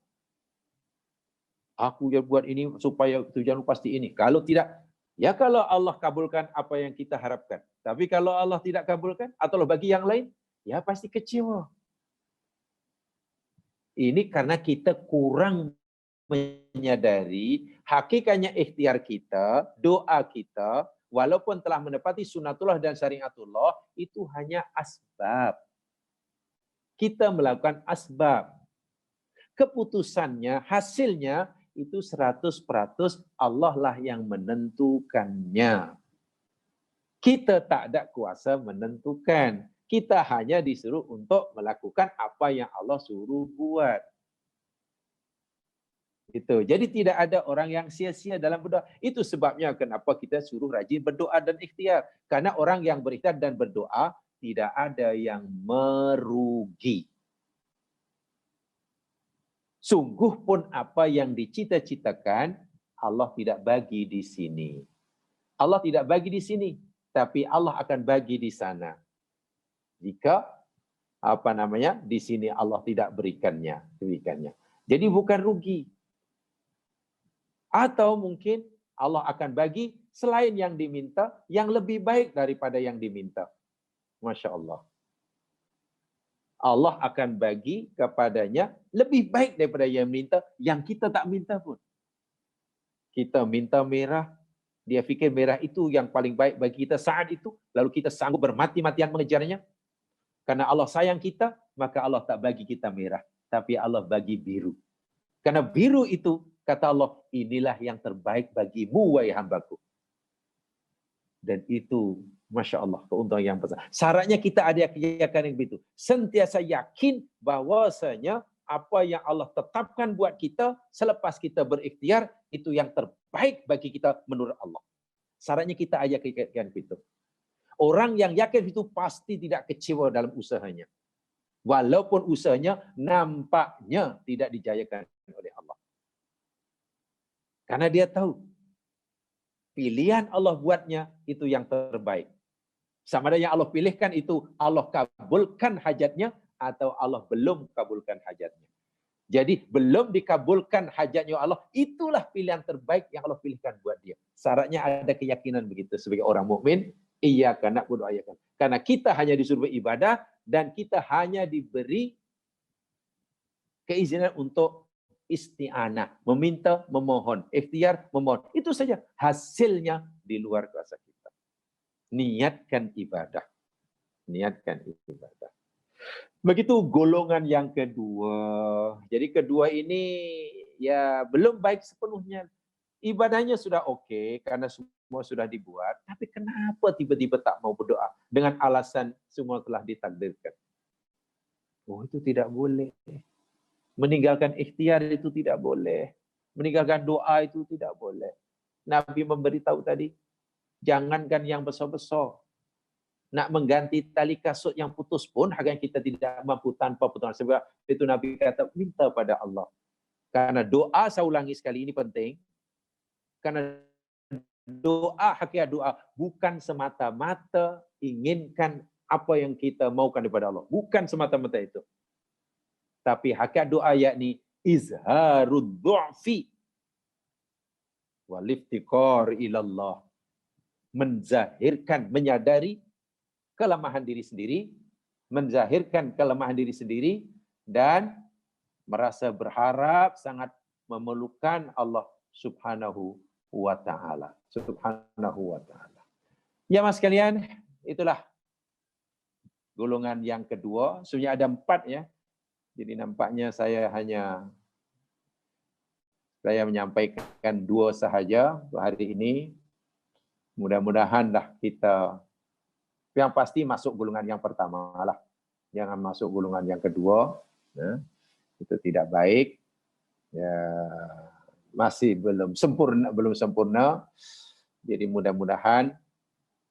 Aku yang buat ini supaya tujuan pasti ini. Kalau tidak, ya kalau Allah kabulkan apa yang kita harapkan. Tapi kalau Allah tidak kabulkan, atau bagi yang lain, ya pasti kecewa. Ini karena kita kurang menyadari hakikatnya ikhtiar kita, doa kita, walaupun telah menepati sunatullah dan syariatullah, itu hanya asbab. Kita melakukan asbab. Keputusannya, hasilnya, itu 100% Allah lah yang menentukannya. Kita tak ada kuasa menentukan. Kita hanya disuruh untuk melakukan apa yang Allah suruh buat. Gitu. Jadi tidak ada orang yang sia-sia dalam berdoa. Itu sebabnya kenapa kita suruh rajin berdoa dan ikhtiar. Karena orang yang berikhtiar dan berdoa tidak ada yang merugi. Sungguh pun apa yang dicita-citakan, Allah tidak bagi di sini. Allah tidak bagi di sini, tapi Allah akan bagi di sana. Jika di sini Allah tidak berikannya. Jadi bukan rugi. Atau mungkin Allah akan bagi selain yang diminta, yang lebih baik daripada yang diminta. Masya Allah. Allah akan bagi kepadanya lebih baik daripada yang minta, yang kita tak minta pun. Kita minta merah, dia fikir merah itu yang paling baik bagi kita saat itu, lalu kita sanggup bermati-matian mengejarnya. Karena Allah sayang kita, maka Allah tak bagi kita merah, tapi Allah bagi biru. Karena biru itu, kata Allah, inilah yang terbaik bagimu, wahai hambaku. Dan itu, Masya Allah, keuntungan yang besar. Syaratnya kita ada keyakinan yang begitu. Sentiasa yakin bahwasanya apa yang Allah tetapkan buat kita selepas kita berikhtiar, itu yang terbaik bagi kita menurut Allah. Syaratnya kita ada keyakinan begitu. Orang yang yakin itu pasti tidak kecewa dalam usahanya. Walaupun usahanya nampaknya tidak dijayakan oleh Allah. Karena dia tahu, pilihan Allah buatnya itu yang terbaik. Sama ada yang Allah pilihkan itu Allah kabulkan hajatnya atau Allah belum kabulkan hajatnya. Jadi belum dikabulkan hajatnya Allah, itulah pilihan terbaik yang Allah pilihkan buat dia. Syaratnya ada keyakinan begitu sebagai orang mukmin, iyyaka na'budu wa iyyaka. Karena kita hanya disuruh beribadah dan kita hanya diberi keizinan untuk isti'anah, meminta, memohon, ikhtiar, memohon. Itu saja. Hasilnya di luar kuasa kita. Niatkan ibadah. Niatkan ibadah. Begitu golongan yang kedua. Jadi kedua ini ya belum baik sepenuhnya. Ibadahnya sudah oke karena semua sudah dibuat, tapi kenapa tiba-tiba tak mau berdoa dengan alasan semua telah ditakdirkan? Oh, itu tidak boleh. Meninggalkan ikhtiar itu tidak boleh. Meninggalkan doa itu tidak boleh. Nabi memberitahu tadi, jangankan yang besar-besar. Nak mengganti tali kasut yang putus pun, hanya kita tidak mampu tanpa putus. Sebab itu Nabi kata, minta pada Allah. Karena doa, saya ulangi sekali, ini penting. Karena doa, hakikat doa, bukan semata-mata inginkan apa yang kita maukan daripada Allah. Bukan semata-mata itu. Tapi hakikat doa yakni izharud du'fi wal iftiqar ilallah. Menzahirkan, menyadari kelemahan diri sendiri, menzahirkan kelemahan diri sendiri, dan merasa berharap sangat memerlukan Allah Subhanahu wa ta'ala. Subhanahu wa ta'ala. Ya mas sekalian, itulah golongan yang kedua. Sebenarnya ada 4 ya. Jadi nampaknya saya menyampaikan 2 sahaja untuk hari ini. Mudah-mudahanlah kita yang pasti masuk golongan yang pertama lah. Jangan masuk golongan yang kedua. Ya. Itu tidak baik. Ya, masih belum sempurna. Jadi mudah-mudahan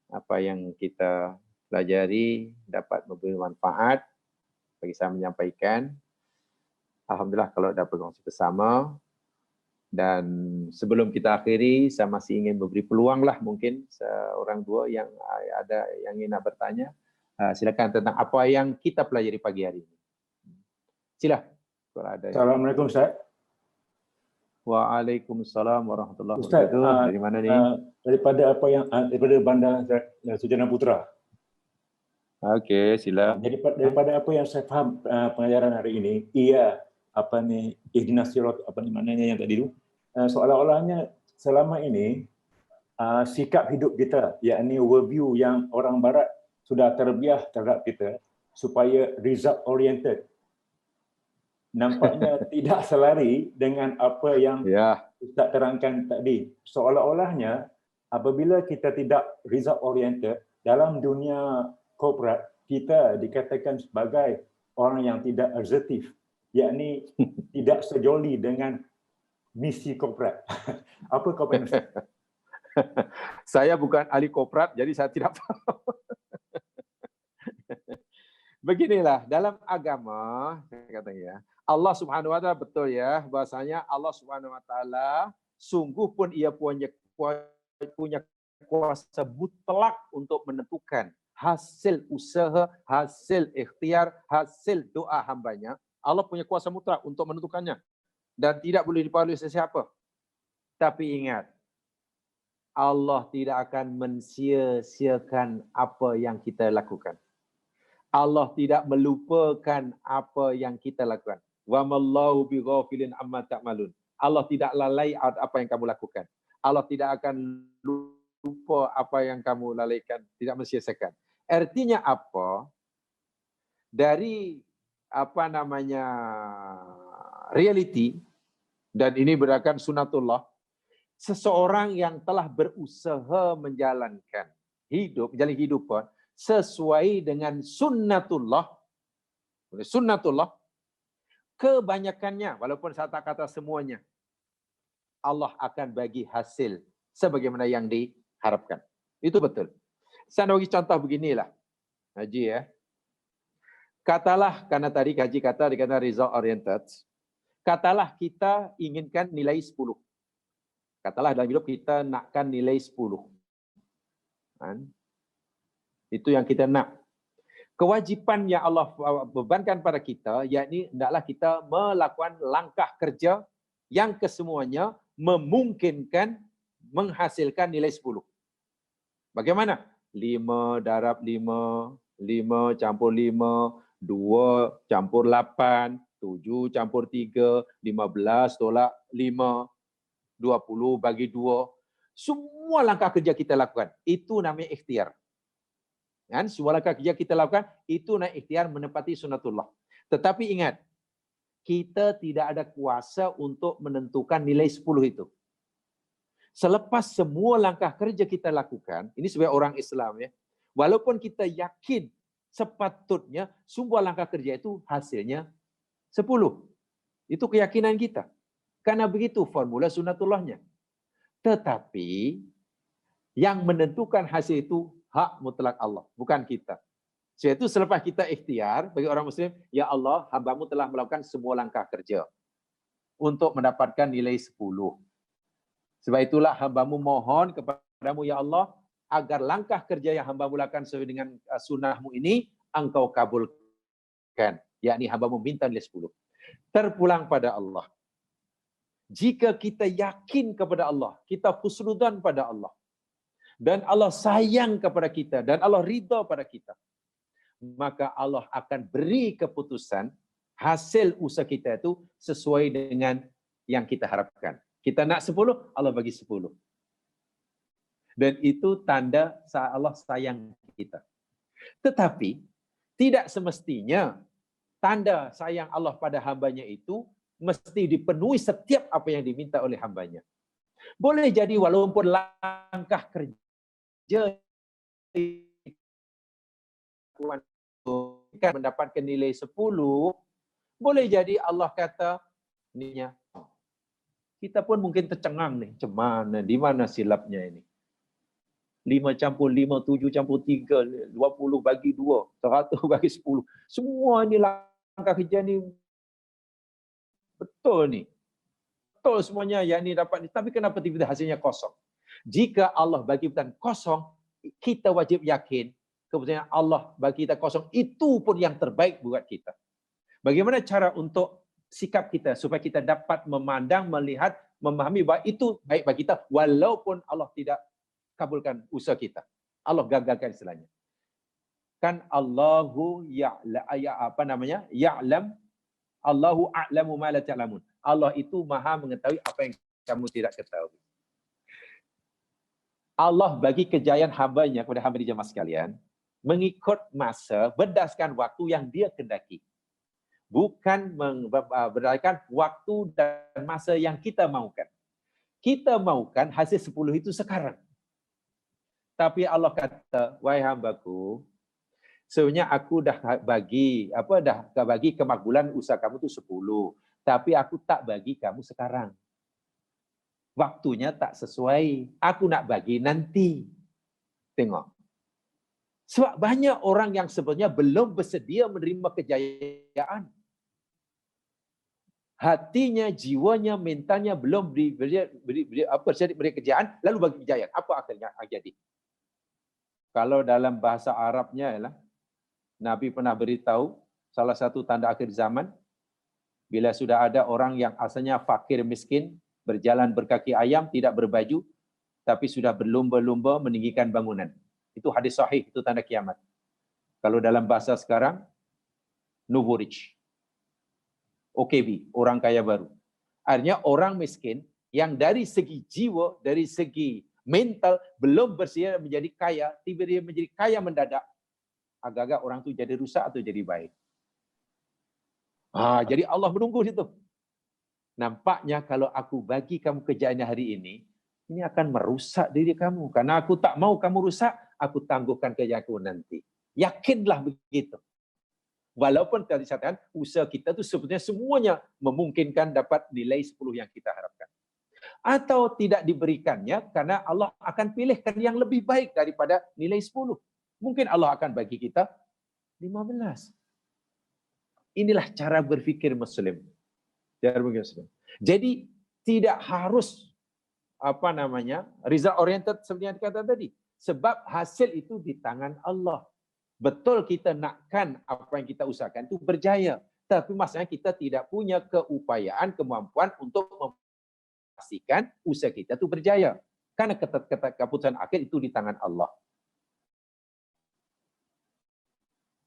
apa yang kita pelajari dapat memberi manfaat. Bagi saya menyampaikan, alhamdulillah kalau dapat berkongsi bersama. Dan sebelum kita akhiri, saya masih ingin memberi peluang lah mungkin seorang dua yang ada yang ingin nak bertanya. Silakan tentang apa yang kita pelajari pagi hari ini. Sila. Assalamualaikum Ustaz. Waalaikumsalam warahmatullahi Ustaz, wabarakatuh. Dari mana ni? Daripada apa yang daripada Bandar Sujana Putra. Okey, sila. Jadi daripada apa yang saya faham pengajaran hari ini, ihdinas sirat maknanya yang tadi tu, seolah-olahnya selama ini sikap hidup kita, yakni worldview yang orang barat sudah terbiah terhadap kita supaya result oriented. Nampaknya tidak selari dengan apa yang Ustaz terangkan tadi. Seolah-olahnya apabila kita tidak result oriented dalam dunia korporat, kita dikatakan sebagai orang yang tidak assertif, yakni tidak sejoli dengan misi korporat. Apa komen Ustaz? Saya bukan ahli korporat, jadi saya tidak faham. Beginilah, dalam agama, saya kata ya, Allah Subhanahu wa taala betul ya, bahasanya Allah Subhanahu wa taala sungguh pun ia punya kuasa mutlak untuk menentukan hasil usaha, hasil ikhtiar, hasil doa hambanya. Allah punya kuasa mutlak untuk menentukannya. Dan tidak boleh dipengaruhi sesiapa. Tapi ingat, Allah tidak akan mensia-siakan apa yang kita lakukan. Allah tidak melupakan apa yang kita lakukan. Wa mallahu bighafilin amma ta'malun. Allah tidak lalai apa yang kamu lakukan. Allah tidak akan lupa apa yang kamu lalaikan, tidak mensia-siakan. Artinya apa? Dari reality, dan ini berdasarkan sunatullah, seseorang yang telah berusaha menjalankan menjalani hidupan sesuai dengan sunnatullah, kebanyakannya, walaupun saya tak kata semuanya, Allah akan bagi hasil sebagaimana yang diharapkan. Itu betul. Saya bagi contoh beginilah. Haji ya. Katalah, karena tadi Haji kata dikata result oriented. Katalah kita inginkan nilai 10. Katalah dalam hidup kita nakkan nilai 10. Kan? Itu yang kita nak. Kewajipan yang Allah bebankan pada kita, yakni hendaklah kita melakukan langkah kerja yang kesemuanya memungkinkan menghasilkan nilai 10. Bagaimana? 5 darab 5, 5 campur 5, 2 campur 8, 7 campur 3, 15 tolak 5, 20 bagi 2. Semua langkah kerja kita lakukan, itu namanya ikhtiar. Kan? Semua langkah kerja kita lakukan, itu namanya ikhtiar menepati sunatullah. Tetapi ingat, kita tidak ada kuasa untuk menentukan nilai 10 itu. Selepas semua langkah kerja kita lakukan, ini sebagai orang Islam ya, walaupun kita yakin sepatutnya semua langkah kerja itu hasilnya 10. Itu keyakinan kita. Karena begitu formula sunnatullahnya. Tetapi yang menentukan hasil itu hak mutlak Allah, bukan kita. Sebab itu selepas kita ikhtiar bagi orang Muslim, ya Allah, hamba-Mu telah melakukan semua langkah kerja untuk mendapatkan nilai 10. Sebab itulah hamba-Mu mohon kepadamu, ya Allah, agar langkah kerja yang hamba-Mu lakukan sesuai dengan sunnah-Mu ini, Engkau kabulkan. Yakni hamba-Mu minta nilai 10. Terpulang pada Allah. Jika kita yakin kepada Allah, kita husnudzan pada Allah, dan Allah sayang kepada kita, dan Allah ridha pada kita, maka Allah akan beri keputusan hasil usaha kita itu sesuai dengan yang kita harapkan. Kita nak 10, Allah bagi 10. Dan itu tanda Allah sayang kita. Tetapi tidak semestinya tanda sayang Allah pada hambanya itu mesti dipenuhi setiap apa yang diminta oleh hambanya. Boleh jadi walaupun langkah kerja mendapatkan nilai 10, boleh jadi Allah kata, ininya kita pun mungkin tercengang nih, cemana, di mana silapnya ini? 5 campur 5, 7 campur 3, 20 bagi 2, 100 bagi 10. Semua ini langkah kerja ni betul ni. Betul semuanya yang ni dapat ni. Tapi kenapa tiba-tiba hasilnya kosong? Jika Allah bagi keputusan kosong, kita wajib yakin keputusan Allah bagi kita kosong itu pun yang terbaik buat kita. Bagaimana cara untuk sikap kita supaya kita dapat memandang, melihat, memahami bahawa itu baik bagi kita walaupun Allah tidak kabulkan usaha kita. Allah gagalkan istilahnya. Kan Allahu ya'lam, Allahu a'lamu ma la ta'lamun. Allah itu Maha mengetahui apa yang kamu tidak ketahui. Allah bagi kejayaan hamba-Nya kepada hamba di jemaah sekalian mengikut masa berdasarkan waktu yang Dia kehendaki. Bukan berdasarkan waktu dan masa yang kita mahukan. Kita mahukan hasil 10 itu sekarang. Tapi Allah kata, wahai hambaku, sebenarnya aku dah bagi kemakbulan usaha kamu itu 10, tapi aku tak bagi kamu sekarang. Waktunya tak sesuai. Aku nak bagi nanti. Tengok. Sebab banyak orang yang sebenarnya belum bersedia menerima kejayaan. Hatinya, jiwanya, mentalnya belum beri kejayaan, lalu bagi kejayaan. Apa akhirnya jadi? Kalau dalam bahasa Arabnya ialah, Nabi pernah beritahu, salah satu tanda akhir zaman, bila sudah ada orang yang asalnya fakir miskin, berjalan berkaki ayam, tidak berbaju, tapi sudah berlumba-lumba meninggikan bangunan. Itu hadis sahih, itu tanda kiamat. Kalau dalam bahasa sekarang, Nouveau Rich. OKB, orang kaya baru. Artinya orang miskin yang dari segi jiwa, dari segi mental, belum bersedia menjadi kaya, tiba-tiba menjadi kaya mendadak. Agak-agak orang itu jadi rusak atau jadi baik. Jadi Allah menunggu situ. Nampaknya kalau aku bagi kamu kejayaan hari ini akan merusak diri kamu. Karena aku tak mau kamu rusak, aku tangguhkan kejayaanku nanti. Yakinlah begitu. Walaupun tadi saya katakan, usaha kita itu sebetulnya semuanya memungkinkan dapat nilai 10 yang kita harapkan. Atau tidak diberikannya karena Allah akan pilihkan yang lebih baik daripada nilai 10. Mungkin Allah akan bagi kita 15. Inilah cara berfikir Muslim. Jadi tidak harus result oriented seperti yang dikatakan tadi. Sebab hasil itu di tangan Allah. Betul kita nakkan apa yang kita usahakan itu berjaya. Tapi masalahnya kita tidak punya keupayaan, kemampuan untuk memastikan usaha kita itu berjaya. Karena keputusan akhir itu di tangan Allah.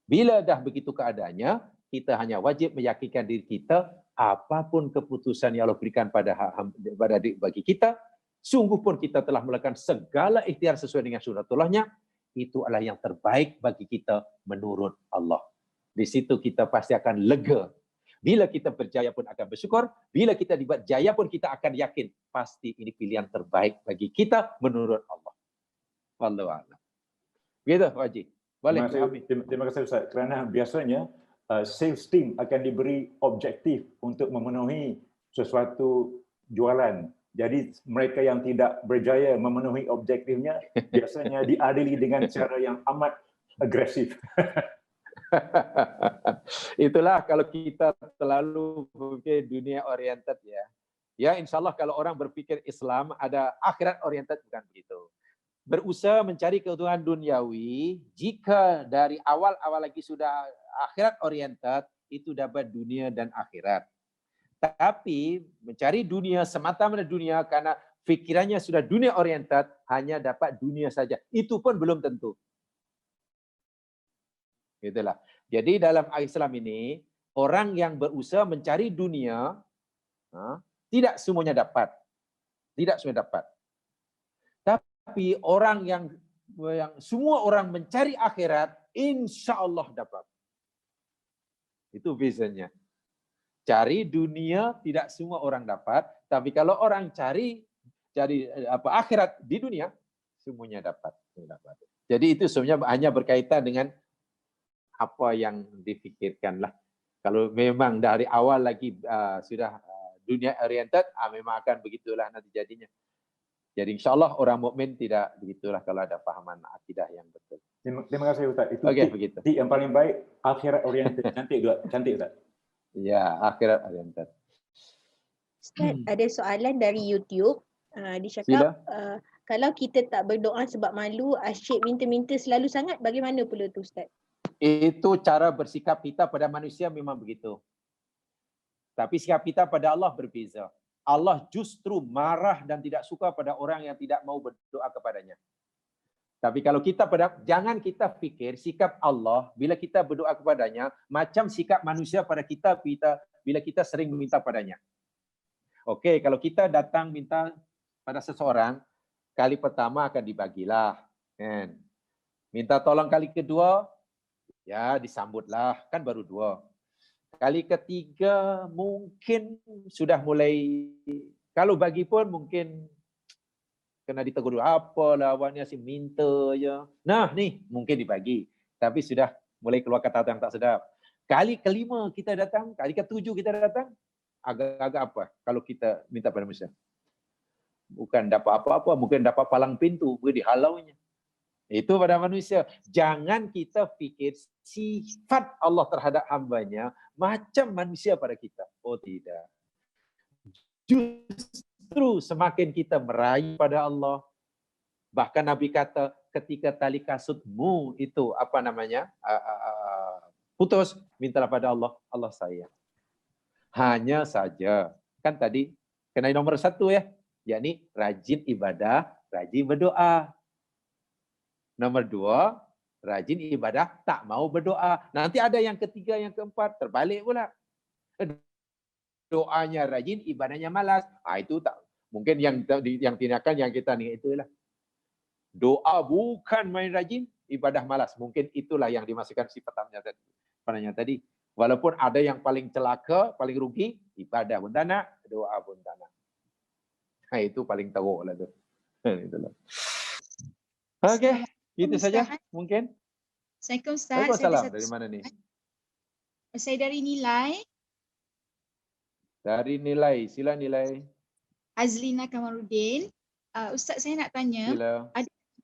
Bila dah begitu keadaannya, kita hanya wajib meyakinkan diri kita, apapun keputusan yang Allah berikan bagi kita, sungguh pun kita telah melakukan segala ikhtiar sesuai dengan sunnatullahnya, itu adalah yang terbaik bagi kita menurut Allah. Di situ kita pasti akan lega. Bila kita berjaya pun akan bersyukur, bila kita dibuat jaya pun kita akan yakin pasti ini pilihan terbaik bagi kita menurut Allah. Wallahu a'lam. Begitu, Pak Haji. Boleh. Terima kasih Ustaz. Kerana biasanya sales team akan diberi objektif untuk memenuhi sesuatu jualan. Jadi mereka yang tidak berjaya memenuhi objektifnya biasanya diadili dengan cara yang amat agresif. Itulah kalau kita terlalu berfikir dunia oriented ya. Ya, insya Allah kalau orang berpikir Islam ada akhirat oriented, bukan begitu. Berusaha mencari keuntungan duniawi, jika dari awal-awal lagi sudah akhirat oriented, itu dapat dunia dan akhirat. Tapi mencari dunia semata-mata dunia karena fikirannya sudah dunia oriented, hanya dapat dunia saja. Itu pun belum tentu. Itulah. Jadi dalam Islam ini, orang yang berusaha mencari dunia, tidak semuanya dapat. Tidak semuanya dapat. Tapi orang yang semua orang mencari akhirat, insya Allah dapat. Itu visionnya. Cari dunia tidak semua orang dapat, tapi kalau orang cari akhirat di dunia, semuanya dapat. Jadi itu sebenarnya hanya berkaitan dengan apa yang dipikirkan lah. Kalau memang dari awal lagi sudah dunia oriented, memang akan begitulah nanti jadinya. Jadi insya Allah orang mukmin tidak begitulah kalau ada pahaman akidah yang betul. Terima kasih Ustaz. Itu begitu. Yang paling baik akhirat oriented. Cantik Ustaz. Ya, akhirat oriented. Ustaz, ada soalan dari YouTube. Dia cakap, kalau kita tak berdoa sebab malu, asyik minta-minta selalu sangat, bagaimana pula tu Ustaz? Itu cara bersikap kita pada manusia memang begitu. Tapi sikap kita pada Allah berbeza. Allah justru marah dan tidak suka pada orang yang tidak mau berdoa kepadanya. Tapi kalau kita jangan kita fikir sikap Allah bila kita berdoa kepadanya macam sikap manusia pada kita bila kita sering meminta padanya. Okey, kalau kita datang minta pada seseorang, kali pertama akan dibagilah, kan? Minta tolong kali kedua, ya disambutlah, kan baru 2. Kali ketiga mungkin sudah mulai, kalau bagi pun mungkin kena ditegur, apalah awaknya si minta aja. Nah, ni mungkin dibagi, tapi sudah mulai keluar kata yang tak sedap. Kali kelima kita datang, kali ketujuh kita datang, agak-agak apa kalau kita minta pada manusia? Bukan dapat apa-apa, mungkin dapat palang pintu, boleh dihalaunya. Itu pada manusia. Jangan kita fikir sifat Allah terhadap hambanya macam manusia pada kita. Oh tidak. Justru semakin kita meraih pada Allah. Bahkan Nabi kata ketika tali kasutmu itu putus, mintalah pada Allah, Allah sayang. Hanya saja, kan tadi kena nomor 1 ya, yakni rajin ibadah, rajin berdoa. Nomor 2, rajin ibadah, tak mau berdoa. Nanti ada yang ketiga, yang keempat, terbalik pula. Doanya rajin, ibadahnya malas. Itu tak mungkin yang tindakan yang kita ni itulah. Doa bukan main rajin, ibadah malas. Mungkin itulah yang dimasukkan sifatnya tadi. Walaupun ada yang paling celaka, paling rugi, ibadah pun tak nak, doa pun tak nak. Itu paling teruklah tu. Itulah. Okey. Itu saja mungkin. Assalamualaikum Ustaz. Waalaikumsalam. Dari mana ni? Saya dari Nilai. Dari Nilai. Sila Nilai. Azlina Kamarudin. Ustaz, saya nak tanya,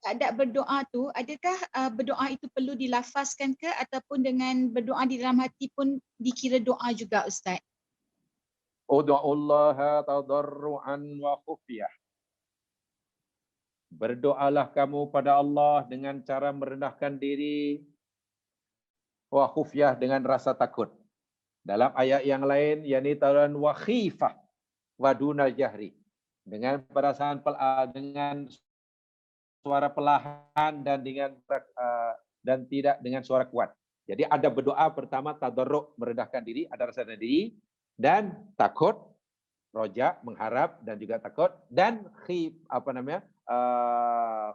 adab berdoa tu, adakah berdoa itu perlu dilafazkan ke ataupun dengan berdoa di dalam hati pun dikira doa juga Ustaz? Ud'ullaha tadarruan wa khufyah. Berdoalah kamu pada Allah dengan cara merendahkan diri, wa khufyah dengan rasa takut. Dalam ayat yang lain, yakni taran wa khifah wa dunal jahri, dengan perasaan dengan suara perlahan dan tidak dengan suara kuat. Jadi ada berdoa pertama tadarruk, merendahkan diri, ada rasa diri, dan takut, roja, mengharap dan juga takut, dan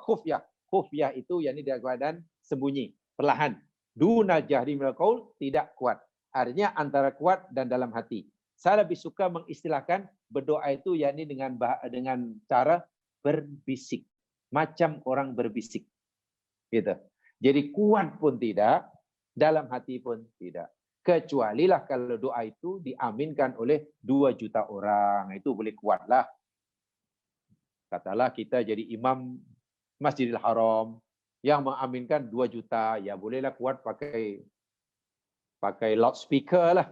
khufyah. Khufyah itu yakni dalam keadaan sembunyi, perlahan. Dunal jahri minal qaul, tidak kuat. Artinya antara kuat dan dalam hati. Saya lebih suka mengistilahkan berdoa itu yakni dengan cara berbisik. Macam orang berbisik. Gitu. Jadi kuat pun tidak, dalam hati pun tidak. Kecualilah kalau doa itu diaminkan oleh 2 juta orang. Itu boleh kuatlah. Katalah kita jadi imam Masjidil Haram yang mengaminkan 2 juta. Ya bolehlah kuat pakai loudspeaker lah.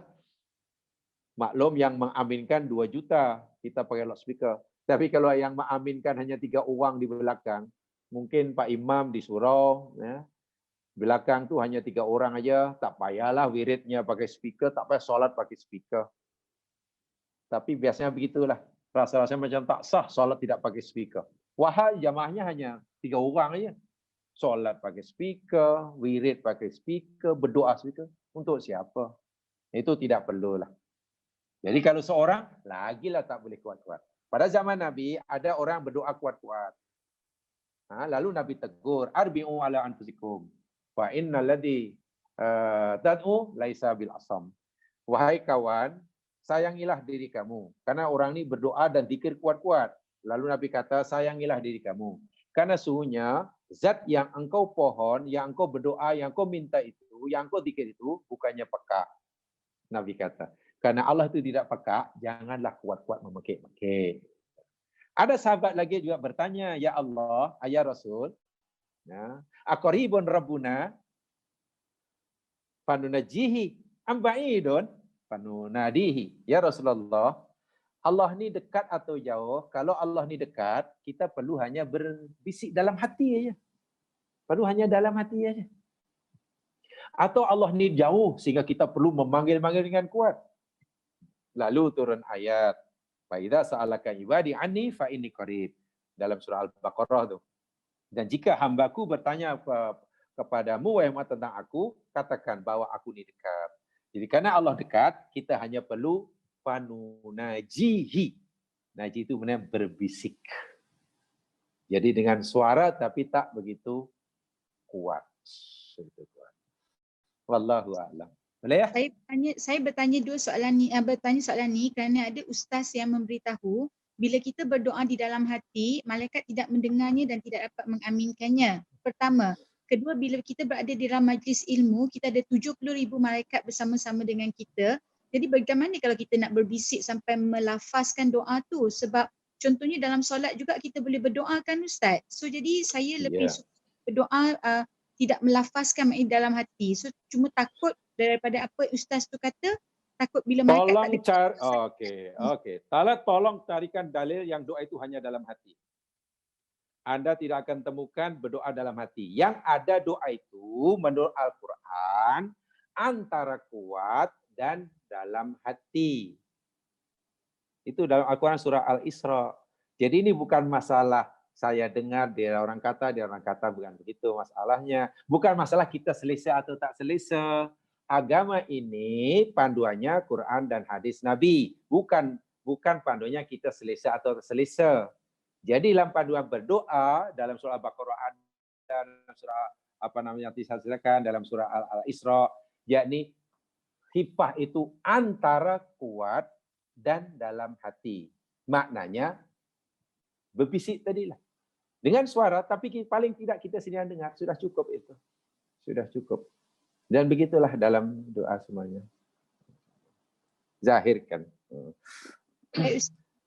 Maklum yang mengaminkan 2 juta, kita pakai loudspeaker. Tapi kalau yang mengaminkan hanya 3 orang di belakang, mungkin Pak Imam di surau, ya, belakang tu hanya 3 orang aja, tak payahlah wiridnya pakai speaker, tak payah solat pakai speaker. Tapi biasanya begitulah. Rasa-rasanya macam tak sah solat tidak pakai speaker. Wahai jamaahnya hanya 3 orang aja. Solat pakai speaker, wirid pakai speaker, berdoa speaker. Untuk siapa? Itu tidak perlulah. Jadi kalau seorang, lagilah tak boleh kuat-kuat. Pada zaman Nabi, ada orang berdoa kuat-kuat. Lalu Nabi tegur, arbi'u ala anfusikum. Fa innal ladzi tad'u laisa bil asam. Wahai kawan, sayangilah diri kamu. Karena orang ini berdoa dan zikir kuat-kuat. Lalu Nabi kata, sayangilah diri kamu. Karena sesungguhnya, zat yang engkau pohon, yang engkau berdoa, yang engkau minta itu, yang engkau zikir itu, bukannya peka. Nabi kata. Karena Allah itu tidak peka, janganlah kuat-kuat memekik-mekik. Ada sahabat lagi juga bertanya, ya Allah, ya Rasul, aqribun rabbuna fanunajihi am ba'idun fanunadihi. Ya Rasulullah, Allah ni dekat atau jauh? Kalau Allah ni dekat, kita perlu hanya berbisik dalam hati aja. Perlu hanya dalam hati aja. Atau Allah ni jauh sehingga kita perlu memanggil-manggil dengan kuat. Lalu turun ayat, fa idza sa'alaka ibadi anni fa inni qarib, dalam surah Al-Baqarah tu. Dan jika hambaku bertanya kepadamu wahai Muhammad tentang aku, katakan bahwa aku ni dekat. Jadi karena Allah dekat, kita hanya perlu panunajihi. Naji itu benar berbisik. Jadi dengan suara tapi tak begitu kuat. Wallahu a'lam. Boleh ya? Saya bertanya soalan ni kerana ada ustaz yang memberitahu bila kita berdoa di dalam hati, malaikat tidak mendengarnya dan tidak dapat mengaminkannya. Pertama. Kedua, bila kita berada di dalam majlis ilmu, kita ada 70,000 malaikat bersama-sama dengan kita. Jadi bagaimana kalau kita nak berbisik sampai melafazkan doa tu? Sebab contohnya dalam solat juga kita boleh berdoa kan Ustaz? So jadi saya lebih suka berdoa tidak melafazkan dalam hati. So cuma takut daripada apa Ustaz tu kata, takut bila malaikat tak Okey. Tolong carikan dalil yang doa itu hanya dalam hati. Anda tidak akan temukan berdoa dalam hati. Yang ada doa itu menurut Al-Quran antara kuat dan dalam hati. Itu dalam Al-Quran surah Al-Isra. Jadi ini bukan masalah saya dengar dia orang kata, bukan begitu masalahnya. Bukan masalah kita selesa atau tak selesa. Agama ini panduannya Quran dan hadis Nabi. Bukan panduannya kita selesa atau tak selesa. Jadi dalam panduan berdoa dalam surah Al-Baqarah dan surah dalam surah Al-Isra, yakni khifah itu antara kuat dan dalam hati. Maknanya berbisik tadilah. Dengan suara tapi paling tidak kita sendiri dengar, sudah cukup itu. Sudah cukup. Dan begitulah dalam doa semuanya. Zahirkan.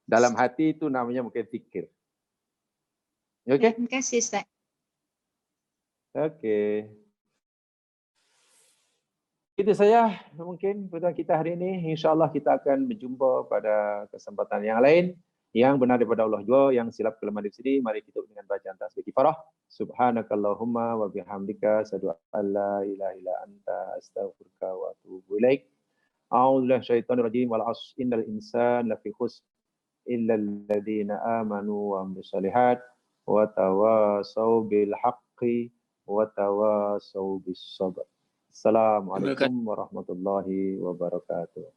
Dalam hati itu namanya mungkin zikir. Okey? Terima kasih Ustaz. Okey. Itu saja mungkin pertemuan kita hari ini. InsyaAllah kita akan berjumpa pada kesempatan yang lain. Yang benar daripada Allah jua, yang silap kelemahan di sini. Mari kita dengan bacaan tasbih kifarah. Subhanakallahumma wa bihamdika asyhadu an la ilaha illa anta astaghfiruka wa atubu ilaik. A'udzu billahi minasyaitonir rajim. Wal 'ashr innal insana lafi khusr illa alladziina aamanu wa 'amilus shalihat wa tawasaw bil haqqi wa tawasaw bis sabr. Assalamualaikum warahmatullahi wabarakatuh.